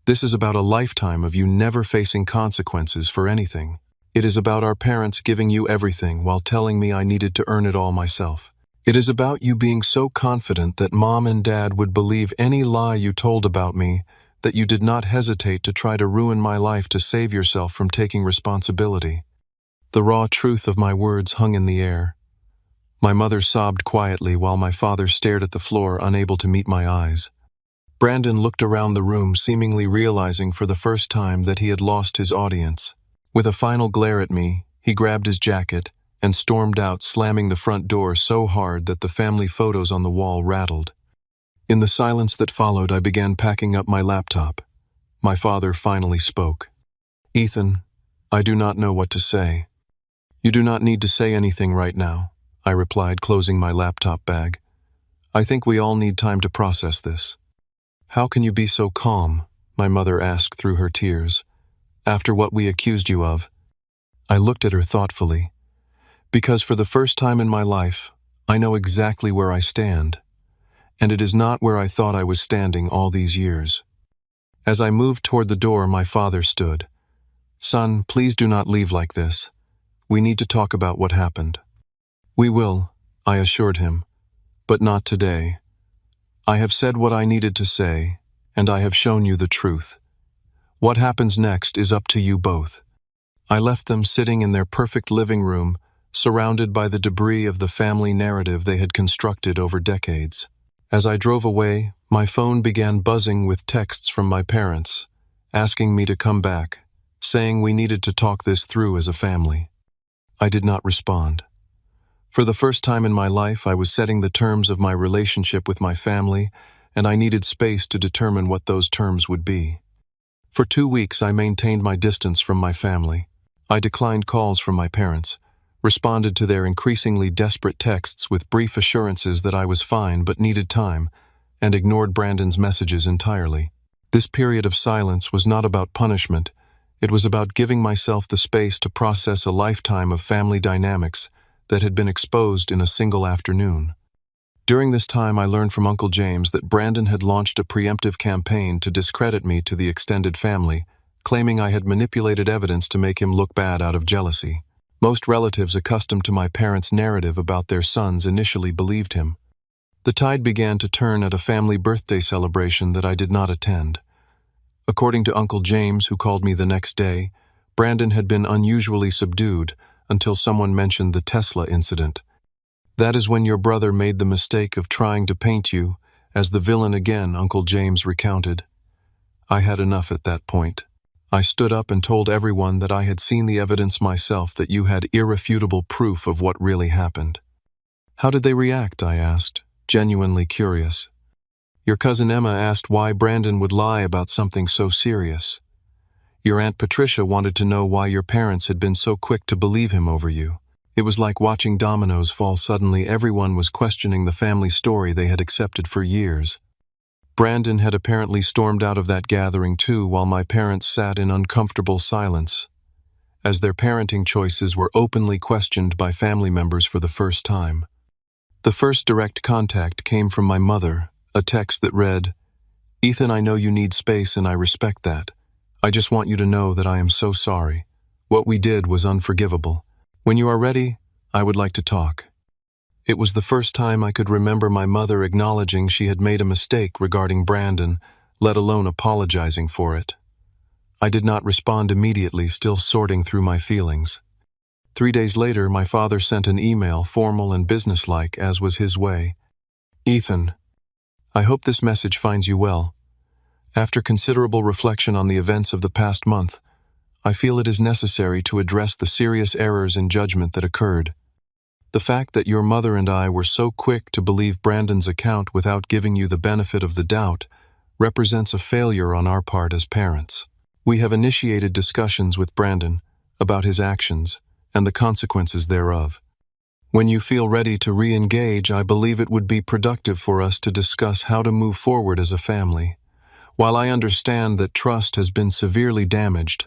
"This is about a lifetime of you never facing consequences for anything. It is about our parents giving you everything while telling me I needed to earn it all myself. It is about you being so confident that Mom and Dad would believe any lie you told about me, that you did not hesitate to try to ruin my life to save yourself from taking responsibility." The raw truth of my words hung in the air. My mother sobbed quietly while my father stared at the floor, unable to meet my eyes. Brandon looked around the room, seemingly realizing for the first time that he had lost his audience. With a final glare at me, he grabbed his jacket and stormed out, slamming the front door so hard that the family photos on the wall rattled. In the silence that followed, I began packing up my laptop. My father finally spoke. "Ethan, I do not know what to say." "You do not need to say anything right now," I replied, closing my laptop bag. "I think we all need time to process this." "How can you be so calm?" my mother asked through her tears. "After what we accused you of?" I looked at her thoughtfully. "Because for the first time in my life, I know exactly where I stand. And it is not where I thought I was standing all these years." As I moved toward the door, my father stood. "Son, please do not leave like this. We need to talk about what happened." "We will," I assured him, "but not today. I have said what I needed to say, and I have shown you the truth. What happens next is up to you both." I left them sitting in their perfect living room, surrounded by the debris of the family narrative they had constructed over decades. As I drove away, my phone began buzzing with texts from my parents, asking me to come back, saying we needed to talk this through as a family. I did not respond. For the first time in my life, I was setting the terms of my relationship with my family, and I needed space to determine what those terms would be. For 2 weeks, I maintained my distance from my family. I declined calls from my parents, responded to their increasingly desperate texts with brief assurances that I was fine but needed time, and ignored Brandon's messages entirely. This period of silence was not about punishment. It was about giving myself the space to process a lifetime of family dynamics that had been exposed in a single afternoon. During this time, I learned from Uncle James that Brandon had launched a preemptive campaign to discredit me to the extended family, claiming I had manipulated evidence to make him look bad out of jealousy. Most relatives accustomed to my parents' narrative about their sons initially believed him. The tide began to turn at a family birthday celebration that I did not attend. According to Uncle James, who called me the next day, Brandon had been unusually subdued until someone mentioned the Tesla incident. "That is when your brother made the mistake of trying to paint you as the villain again," Uncle James recounted. I had enough at that point. I stood up and told everyone that I had seen the evidence myself, that you had irrefutable proof of what really happened. How did they react? I asked, genuinely curious. Your cousin Emma asked why Brandon would lie about something so serious. Your Aunt Patricia wanted to know why your parents had been so quick to believe him over you. It was like watching dominoes fall suddenly. Everyone was questioning the family story they had accepted for years. Brandon had apparently stormed out of that gathering too, while my parents sat in uncomfortable silence, as their parenting choices were openly questioned by family members for the first time. The first direct contact came from my mother, a text that read, "Ethan, I know you need space and I respect that. I just want you to know that I am so sorry. What we did was unforgivable. When you are ready, I would like to talk." It was the first time I could remember my mother acknowledging she had made a mistake regarding Brandon, let alone apologizing for it. I did not respond immediately, still sorting through my feelings. 3 days later, my father sent an email, formal and businesslike, as was his way. "Ethan, I hope this message finds you well. After considerable reflection on the events of the past month, I feel it is necessary to address the serious errors in judgment that occurred. The fact that your mother and I were so quick to believe Brandon's account without giving you the benefit of the doubt represents a failure on our part as parents. We have initiated discussions with Brandon about his actions and the consequences thereof. When you feel ready to re-engage, I believe it would be productive for us to discuss how to move forward as a family. While I understand that trust has been severely damaged,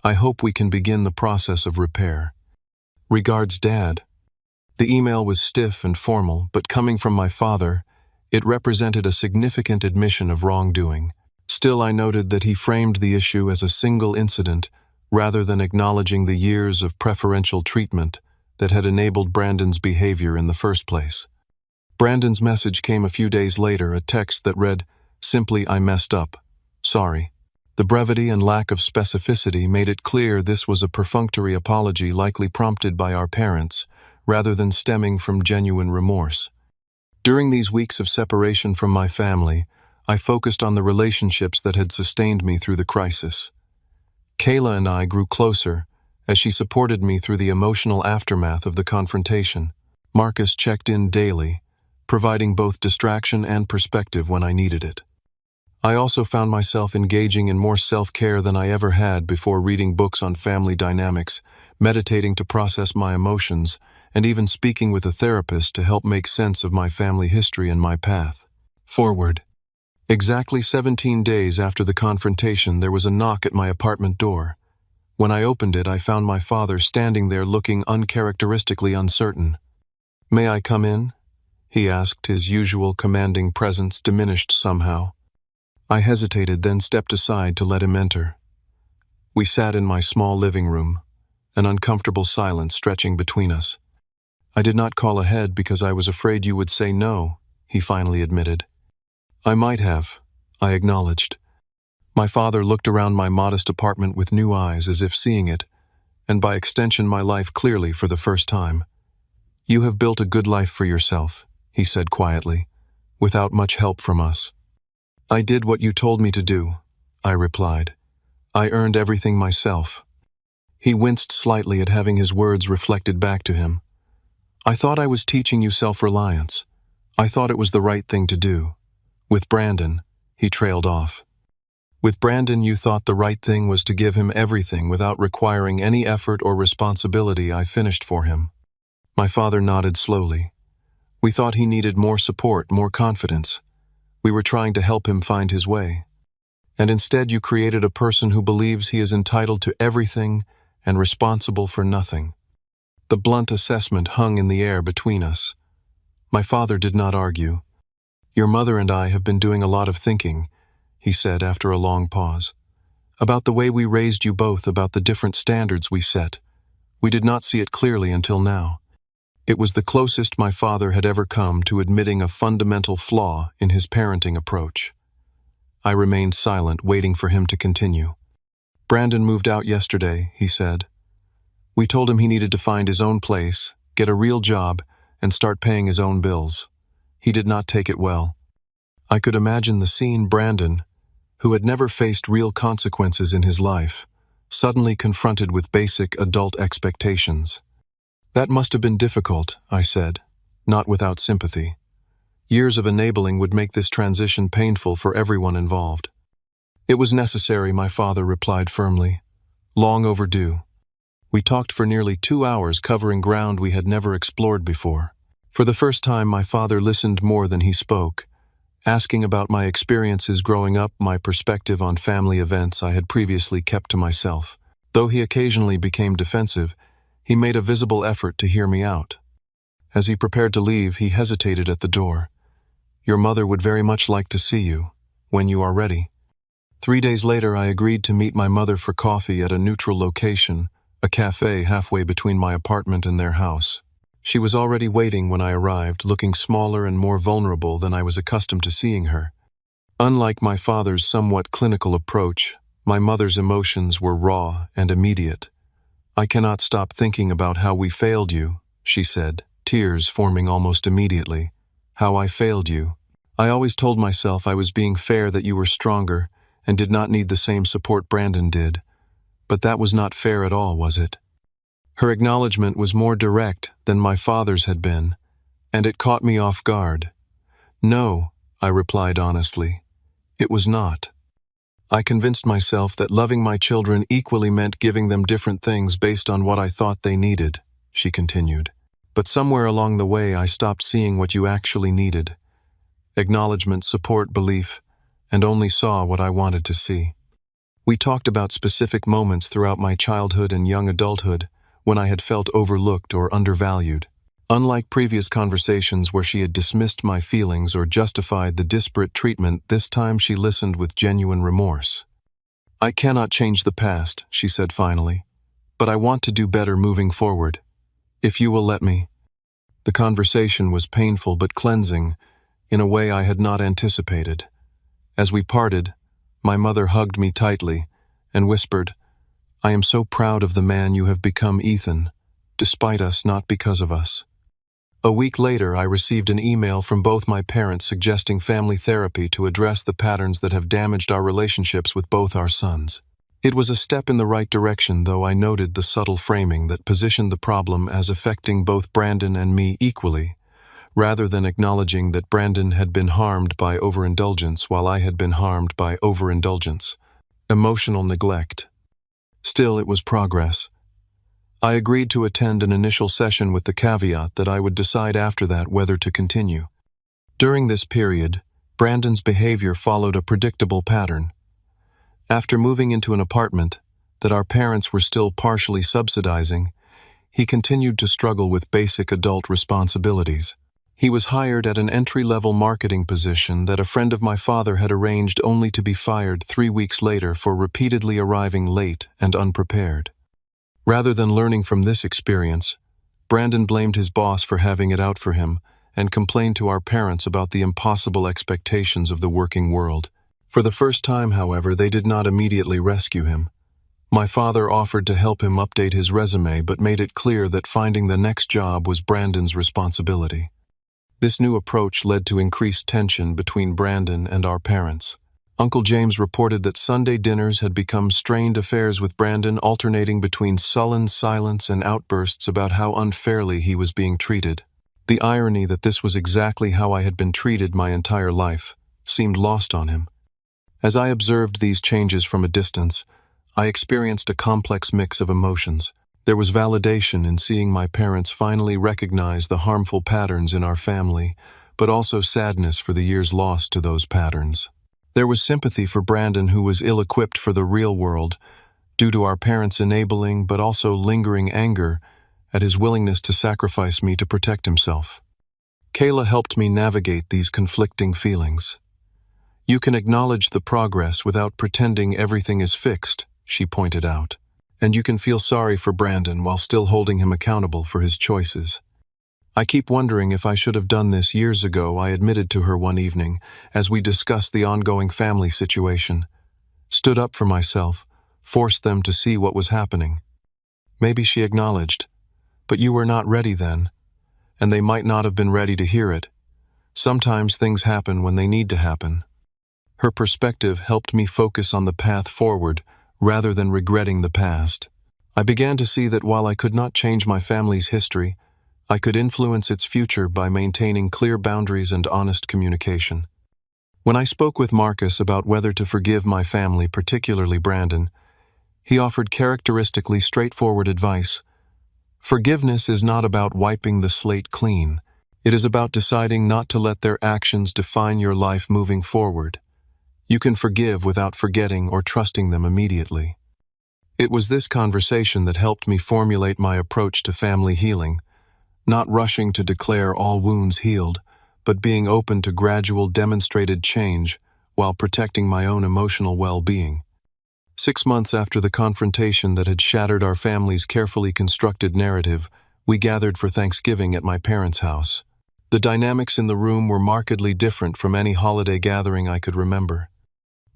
I hope we can begin the process of repair. Regards, Dad." The email was stiff and formal, but coming from my father, it represented a significant admission of wrongdoing. Still, I noted that he framed the issue as a single incident rather than acknowledging the years of preferential treatment that had enabled Brandon's behavior in the first place. Brandon's message came a few days later, a text that read, simply, "I messed up. Sorry." The brevity and lack of specificity made it clear this was a perfunctory apology, likely prompted by our parents, rather than stemming from genuine remorse. During these weeks of separation from my family, I focused on the relationships that had sustained me through the crisis. Kayla and I grew closer as she supported me through the emotional aftermath of the confrontation. Marcus checked in daily, providing both distraction and perspective when I needed it. I also found myself engaging in more self-care than I ever had before, reading books on family dynamics, meditating to process my emotions, and even speaking with a therapist to help make sense of my family history and my path forward. Exactly 17 days after the confrontation, there was a knock at my apartment door. When I opened it, I found my father standing there looking uncharacteristically uncertain. "May I come in?" he asked, his usual commanding presence diminished somehow. I hesitated, then stepped aside to let him enter. We sat in my small living room, an uncomfortable silence stretching between us. "I did not call ahead because I was afraid you would say no," he finally admitted. "I might have," I acknowledged. My father looked around my modest apartment with new eyes, as if seeing it, and by extension my life, clearly for the first time. "You have built a good life for yourself," he said quietly, "without much help from us." "I did what you told me to do," I replied. "I earned everything myself." He winced slightly at having his words reflected back to him. "I thought I was teaching you self-reliance. I thought it was the right thing to do. With Brandon," he trailed off. "With Brandon, you thought the right thing was to give him everything without requiring any effort or responsibility I finished for him." My father nodded slowly. "We thought he needed more support, more confidence. We were trying to help him find his way. And instead you created a person who believes he is entitled to everything and responsible for nothing." The blunt assessment hung in the air between us. My father did not argue. "Your mother and I have been doing a lot of thinking," he said after a long pause, "about the way we raised you both, about the different standards we set. We did not see it clearly until now." It was the closest my father had ever come to admitting a fundamental flaw in his parenting approach. I remained silent, waiting for him to continue. "Brandon moved out yesterday," he said. "We told him he needed to find his own place, get a real job, and start paying his own bills. He did not take it well. I could imagine the scene. Brandon, who had never faced real consequences in his life, suddenly confronted with basic adult expectations. "That must have been difficult," I said, not without sympathy. Years of enabling would make this transition painful for everyone involved. "It was necessary," my father replied firmly. "Long overdue." We talked for nearly 2 hours, covering ground we had never explored before. For the first time, my father listened more than he spoke, asking about my experiences growing up, my perspective on family events I had previously kept to myself. Though he occasionally became defensive, he made a visible effort to hear me out. As he prepared to leave, he hesitated at the door. "Your mother would very much like to see you, when you are ready." 3 days later, I agreed to meet my mother for coffee at a neutral location, a cafe halfway between my apartment and their house. She was already waiting when I arrived, looking smaller and more vulnerable than I was accustomed to seeing her. Unlike my father's somewhat clinical approach, my mother's emotions were raw and immediate. "I cannot stop thinking about how we failed you," she said, tears forming almost immediately. "How I failed you. I always told myself I was being fair, that you were stronger and did not need the same support Brandon did. But that was not fair at all, was it?" Her acknowledgement was more direct than my father's had been, and it caught me off guard. "No," I replied honestly. "It was not. I convinced myself that loving my children equally meant giving them different things based on what I thought they needed," she continued. "But somewhere along the way I stopped seeing what you actually needed. Acknowledgement, support, belief, and only saw what I wanted to see." We talked about specific moments throughout my childhood and young adulthood when I had felt overlooked or undervalued. Unlike previous conversations where she had dismissed my feelings or justified the disparate treatment, this time she listened with genuine remorse. "I cannot change the past," she said finally, "but I want to do better moving forward. If you will let me." The conversation was painful but cleansing, in a way I had not anticipated. As we parted, my mother hugged me tightly and whispered, "I am so proud of the man you have become, Ethan, despite us, not because of us." A week later, I received an email from both my parents suggesting family therapy to address the patterns that have damaged our relationships with both our sons. It was a step in the right direction, though I noted the subtle framing that positioned the problem as affecting both Brandon and me equally, rather than acknowledging that Brandon had been harmed by overindulgence while I had been harmed by overindulgence. Emotional neglect. Still, it was progress. I agreed to attend an initial session with the caveat that I would decide after that whether to continue. During this period, Brandon's behavior followed a predictable pattern. After moving into an apartment that our parents were still partially subsidizing, he continued to struggle with basic adult responsibilities. He was hired at an entry-level marketing position that a friend of my father had arranged, only to be fired 3 weeks later for repeatedly arriving late and unprepared. Rather than learning from this experience, Brandon blamed his boss for having it out for him and complained to our parents about the impossible expectations of the working world. For the first time, however, they did not immediately rescue him. My father offered to help him update his resume, but made it clear that finding the next job was Brandon's responsibility. This new approach led to increased tension between Brandon and our parents. Uncle James reported that Sunday dinners had become strained affairs with Brandon, alternating between sullen silence and outbursts about how unfairly he was being treated. The irony that this was exactly how I had been treated my entire life seemed lost on him. As I observed these changes from a distance, I experienced a complex mix of emotions. There was validation in seeing my parents finally recognize the harmful patterns in our family, but also sadness for the years lost to those patterns. There was sympathy for Brandon, who was ill-equipped for the real world, due to our parents' enabling but also lingering anger at his willingness to sacrifice me to protect himself. Kayla helped me navigate these conflicting feelings. "You can acknowledge the progress without pretending everything is fixed," she pointed out. "And you can feel sorry for Brandon while still holding him accountable for his choices. I keep wondering if I should have done this years ago," I admitted to her one evening as we discussed the ongoing family situation. "Stood up for myself, forced them to see what was happening." Maybe she acknowledged, "But you were not ready then, and they might not have been ready to hear it. Sometimes things happen when they need to happen." Her perspective helped me focus on the path forward rather than regretting the past. I began to see that while I could not change my family's history, I could influence its future by maintaining clear boundaries and honest communication. When I spoke with Marcus about whether to forgive my family, particularly Brandon, he offered characteristically straightforward advice. Forgiveness is not about wiping the slate clean. It is about deciding not to let their actions define your life moving forward. You can forgive without forgetting or trusting them immediately. It was this conversation that helped me formulate my approach to family healing, not rushing to declare all wounds healed, but being open to gradual demonstrated change while protecting my own emotional well-being. 6 months after the confrontation that had shattered our family's carefully constructed narrative, we gathered for Thanksgiving at my parents' house. The dynamics in the room were markedly different from any holiday gathering I could remember.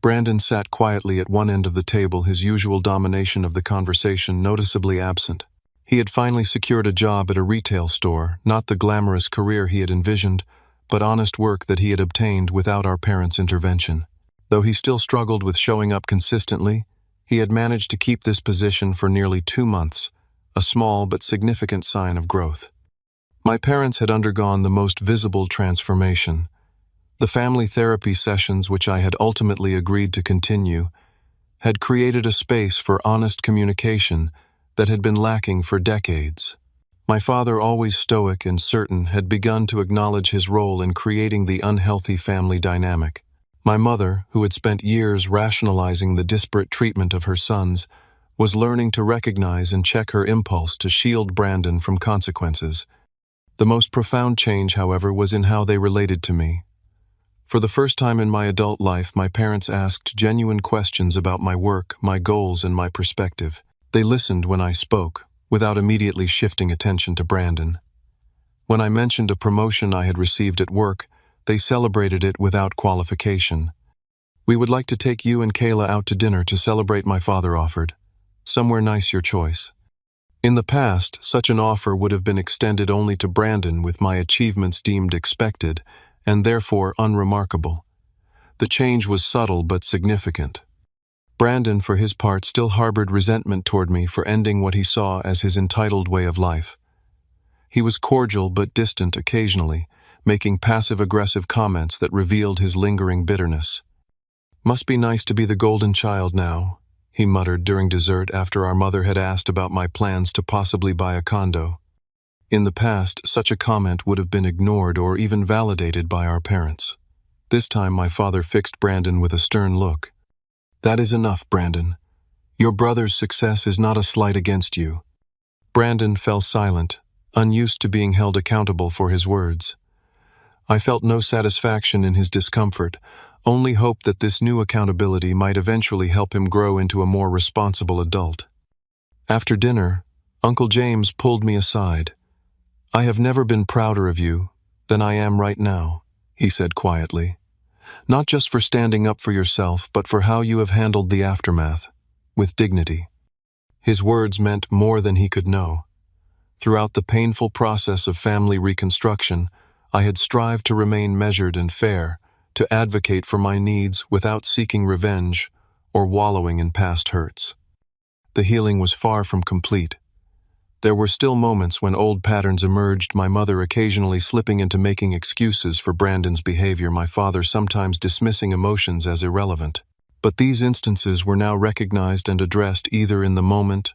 Brandon sat quietly at one end of the table, his usual domination of the conversation noticeably absent. He had finally secured a job at a retail store, not the glamorous career he had envisioned, but honest work that he had obtained without our parents' intervention. Though he still struggled with showing up consistently, he had managed to keep this position for nearly 2 months, a small but significant sign of growth. My parents had undergone the most visible transformation. The family therapy sessions, which I had ultimately agreed to continue, had created a space for honest communication that had been lacking for decades. My father, always stoic and certain, had begun to acknowledge his role in creating the unhealthy family dynamic. My mother, who had spent years rationalizing the disparate treatment of her sons, was learning to recognize and check her impulse to shield Brandon from consequences. The most profound change, however, was in how they related to me. For the first time in my adult life, my parents asked genuine questions about my work, my goals, and my perspective. They listened when I spoke, without immediately shifting attention to Brandon. When I mentioned a promotion I had received at work, they celebrated it without qualification. "We would like to take you and Kayla out to dinner to celebrate," my father offered. "Somewhere nice, your choice." In the past, such an offer would have been extended only to Brandon, with my achievements deemed expected, and therefore unremarkable. The change was subtle but significant. Brandon, for his part, still harbored resentment toward me for ending what he saw as his entitled way of life. He was cordial but distant occasionally, making passive-aggressive comments that revealed his lingering bitterness. "Must be nice to be the golden child now," he muttered during dessert after our mother had asked about my plans to possibly buy a condo. In the past, such a comment would have been ignored or even validated by our parents. This time my father fixed Brandon with a stern look. "That is enough, Brandon. Your brother's success is not a slight against you." Brandon fell silent, unused to being held accountable for his words. I felt no satisfaction in his discomfort, only hope that this new accountability might eventually help him grow into a more responsible adult. After dinner, Uncle James pulled me aside. "I have never been prouder of you than I am right now," he said quietly. "Not just for standing up for yourself, but for how you have handled the aftermath, with dignity." His words meant more than he could know. Throughout the painful process of family reconstruction, I had strived to remain measured and fair, to advocate for my needs without seeking revenge or wallowing in past hurts. The healing was far from complete. There were still moments when old patterns emerged, my mother occasionally slipping into making excuses for Brandon's behavior, my father sometimes dismissing emotions as irrelevant. But these instances were now recognized and addressed either in the moment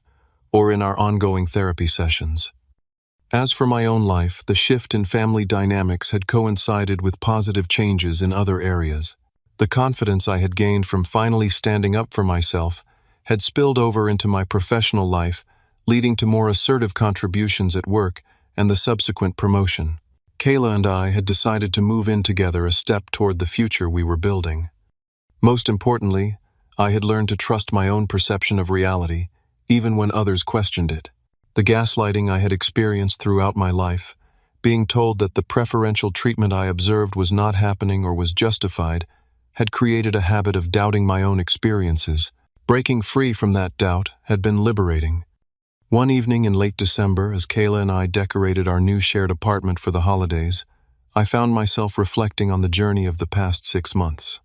or in our ongoing therapy sessions. As for my own life, the shift in family dynamics had coincided with positive changes in other areas. The confidence I had gained from finally standing up for myself had spilled over into my professional life, leading to more assertive contributions at work and the subsequent promotion. Kayla and I had decided to move in together, a step toward the future we were building. Most importantly, I had learned to trust my own perception of reality, even when others questioned it. The gaslighting I had experienced throughout my life, being told that the preferential treatment I observed was not happening or was justified, had created a habit of doubting my own experiences. Breaking free from that doubt had been liberating. One evening in late December, as Kayla and I decorated our new shared apartment for the holidays, I found myself reflecting on the journey of the past 6 months.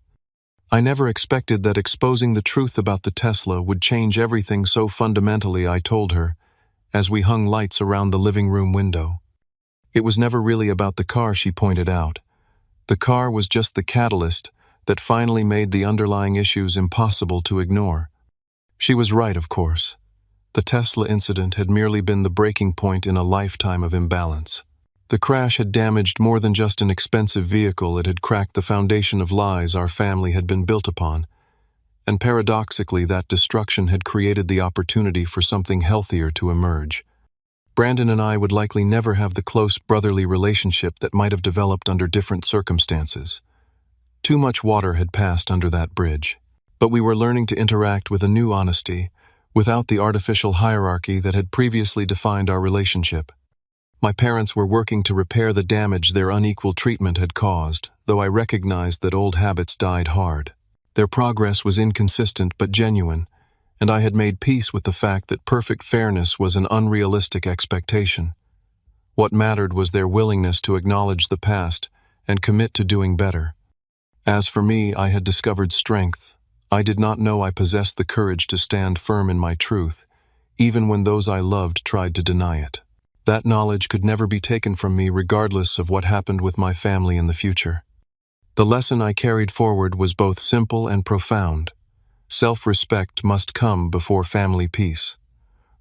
I never expected that exposing the truth about the Tesla would change everything so fundamentally, I told her, as we hung lights around the living room window. It was never really about the car, she pointed out. The car was just the catalyst that finally made the underlying issues impossible to ignore. She was right, of course. The Tesla incident had merely been the breaking point in a lifetime of imbalance. The crash had damaged more than just an expensive vehicle, it had cracked the foundation of lies our family had been built upon. And paradoxically, that destruction had created the opportunity for something healthier to emerge. Brandon and I would likely never have the close brotherly relationship that might have developed under different circumstances. Too much water had passed under that bridge. But we were learning to interact with a new honesty, without the artificial hierarchy that had previously defined our relationship. My parents were working to repair the damage their unequal treatment had caused, though I recognized that old habits died hard. Their progress was inconsistent but genuine, and I had made peace with the fact that perfect fairness was an unrealistic expectation. What mattered was their willingness to acknowledge the past and commit to doing better. As for me, I had discovered strength. I did not know I possessed the courage to stand firm in my truth, even when those I loved tried to deny it. That knowledge could never be taken from me regardless of what happened with my family in the future. The lesson I carried forward was both simple and profound. Self-respect must come before family peace.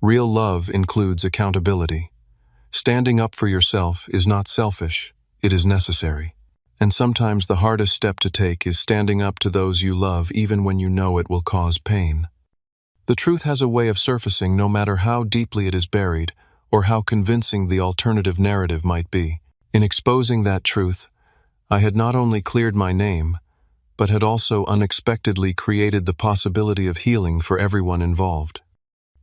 Real love includes accountability. Standing up for yourself is not selfish, it is necessary. And sometimes the hardest step to take is standing up to those you love even when you know it will cause pain. The truth has a way of surfacing no matter how deeply it is buried, or how convincing the alternative narrative might be. In exposing that truth, I had not only cleared my name, but had also unexpectedly created the possibility of healing for everyone involved.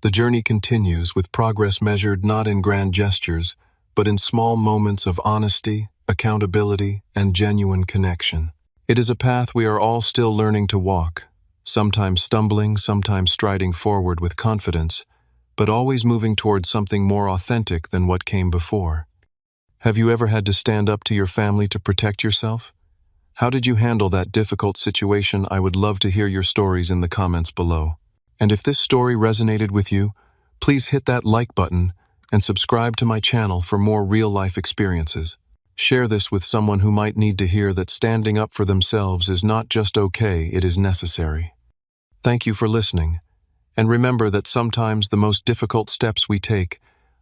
The journey continues, with progress measured not in grand gestures, but in small moments of honesty, accountability, and genuine connection. It is a path we are all still learning to walk, sometimes stumbling, sometimes striding forward with confidence, but always moving towards something more authentic than what came before. Have you ever had to stand up to your family to protect yourself? How did you handle that difficult situation? I would love to hear your stories in the comments below. And if this story resonated with you, please hit that like button and subscribe to my channel for more real-life experiences. Share this with someone who might need to hear that standing up for themselves is not just okay, it is necessary. Thank you for listening. And remember that sometimes the most difficult steps we take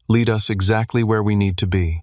lead us exactly where we need to be.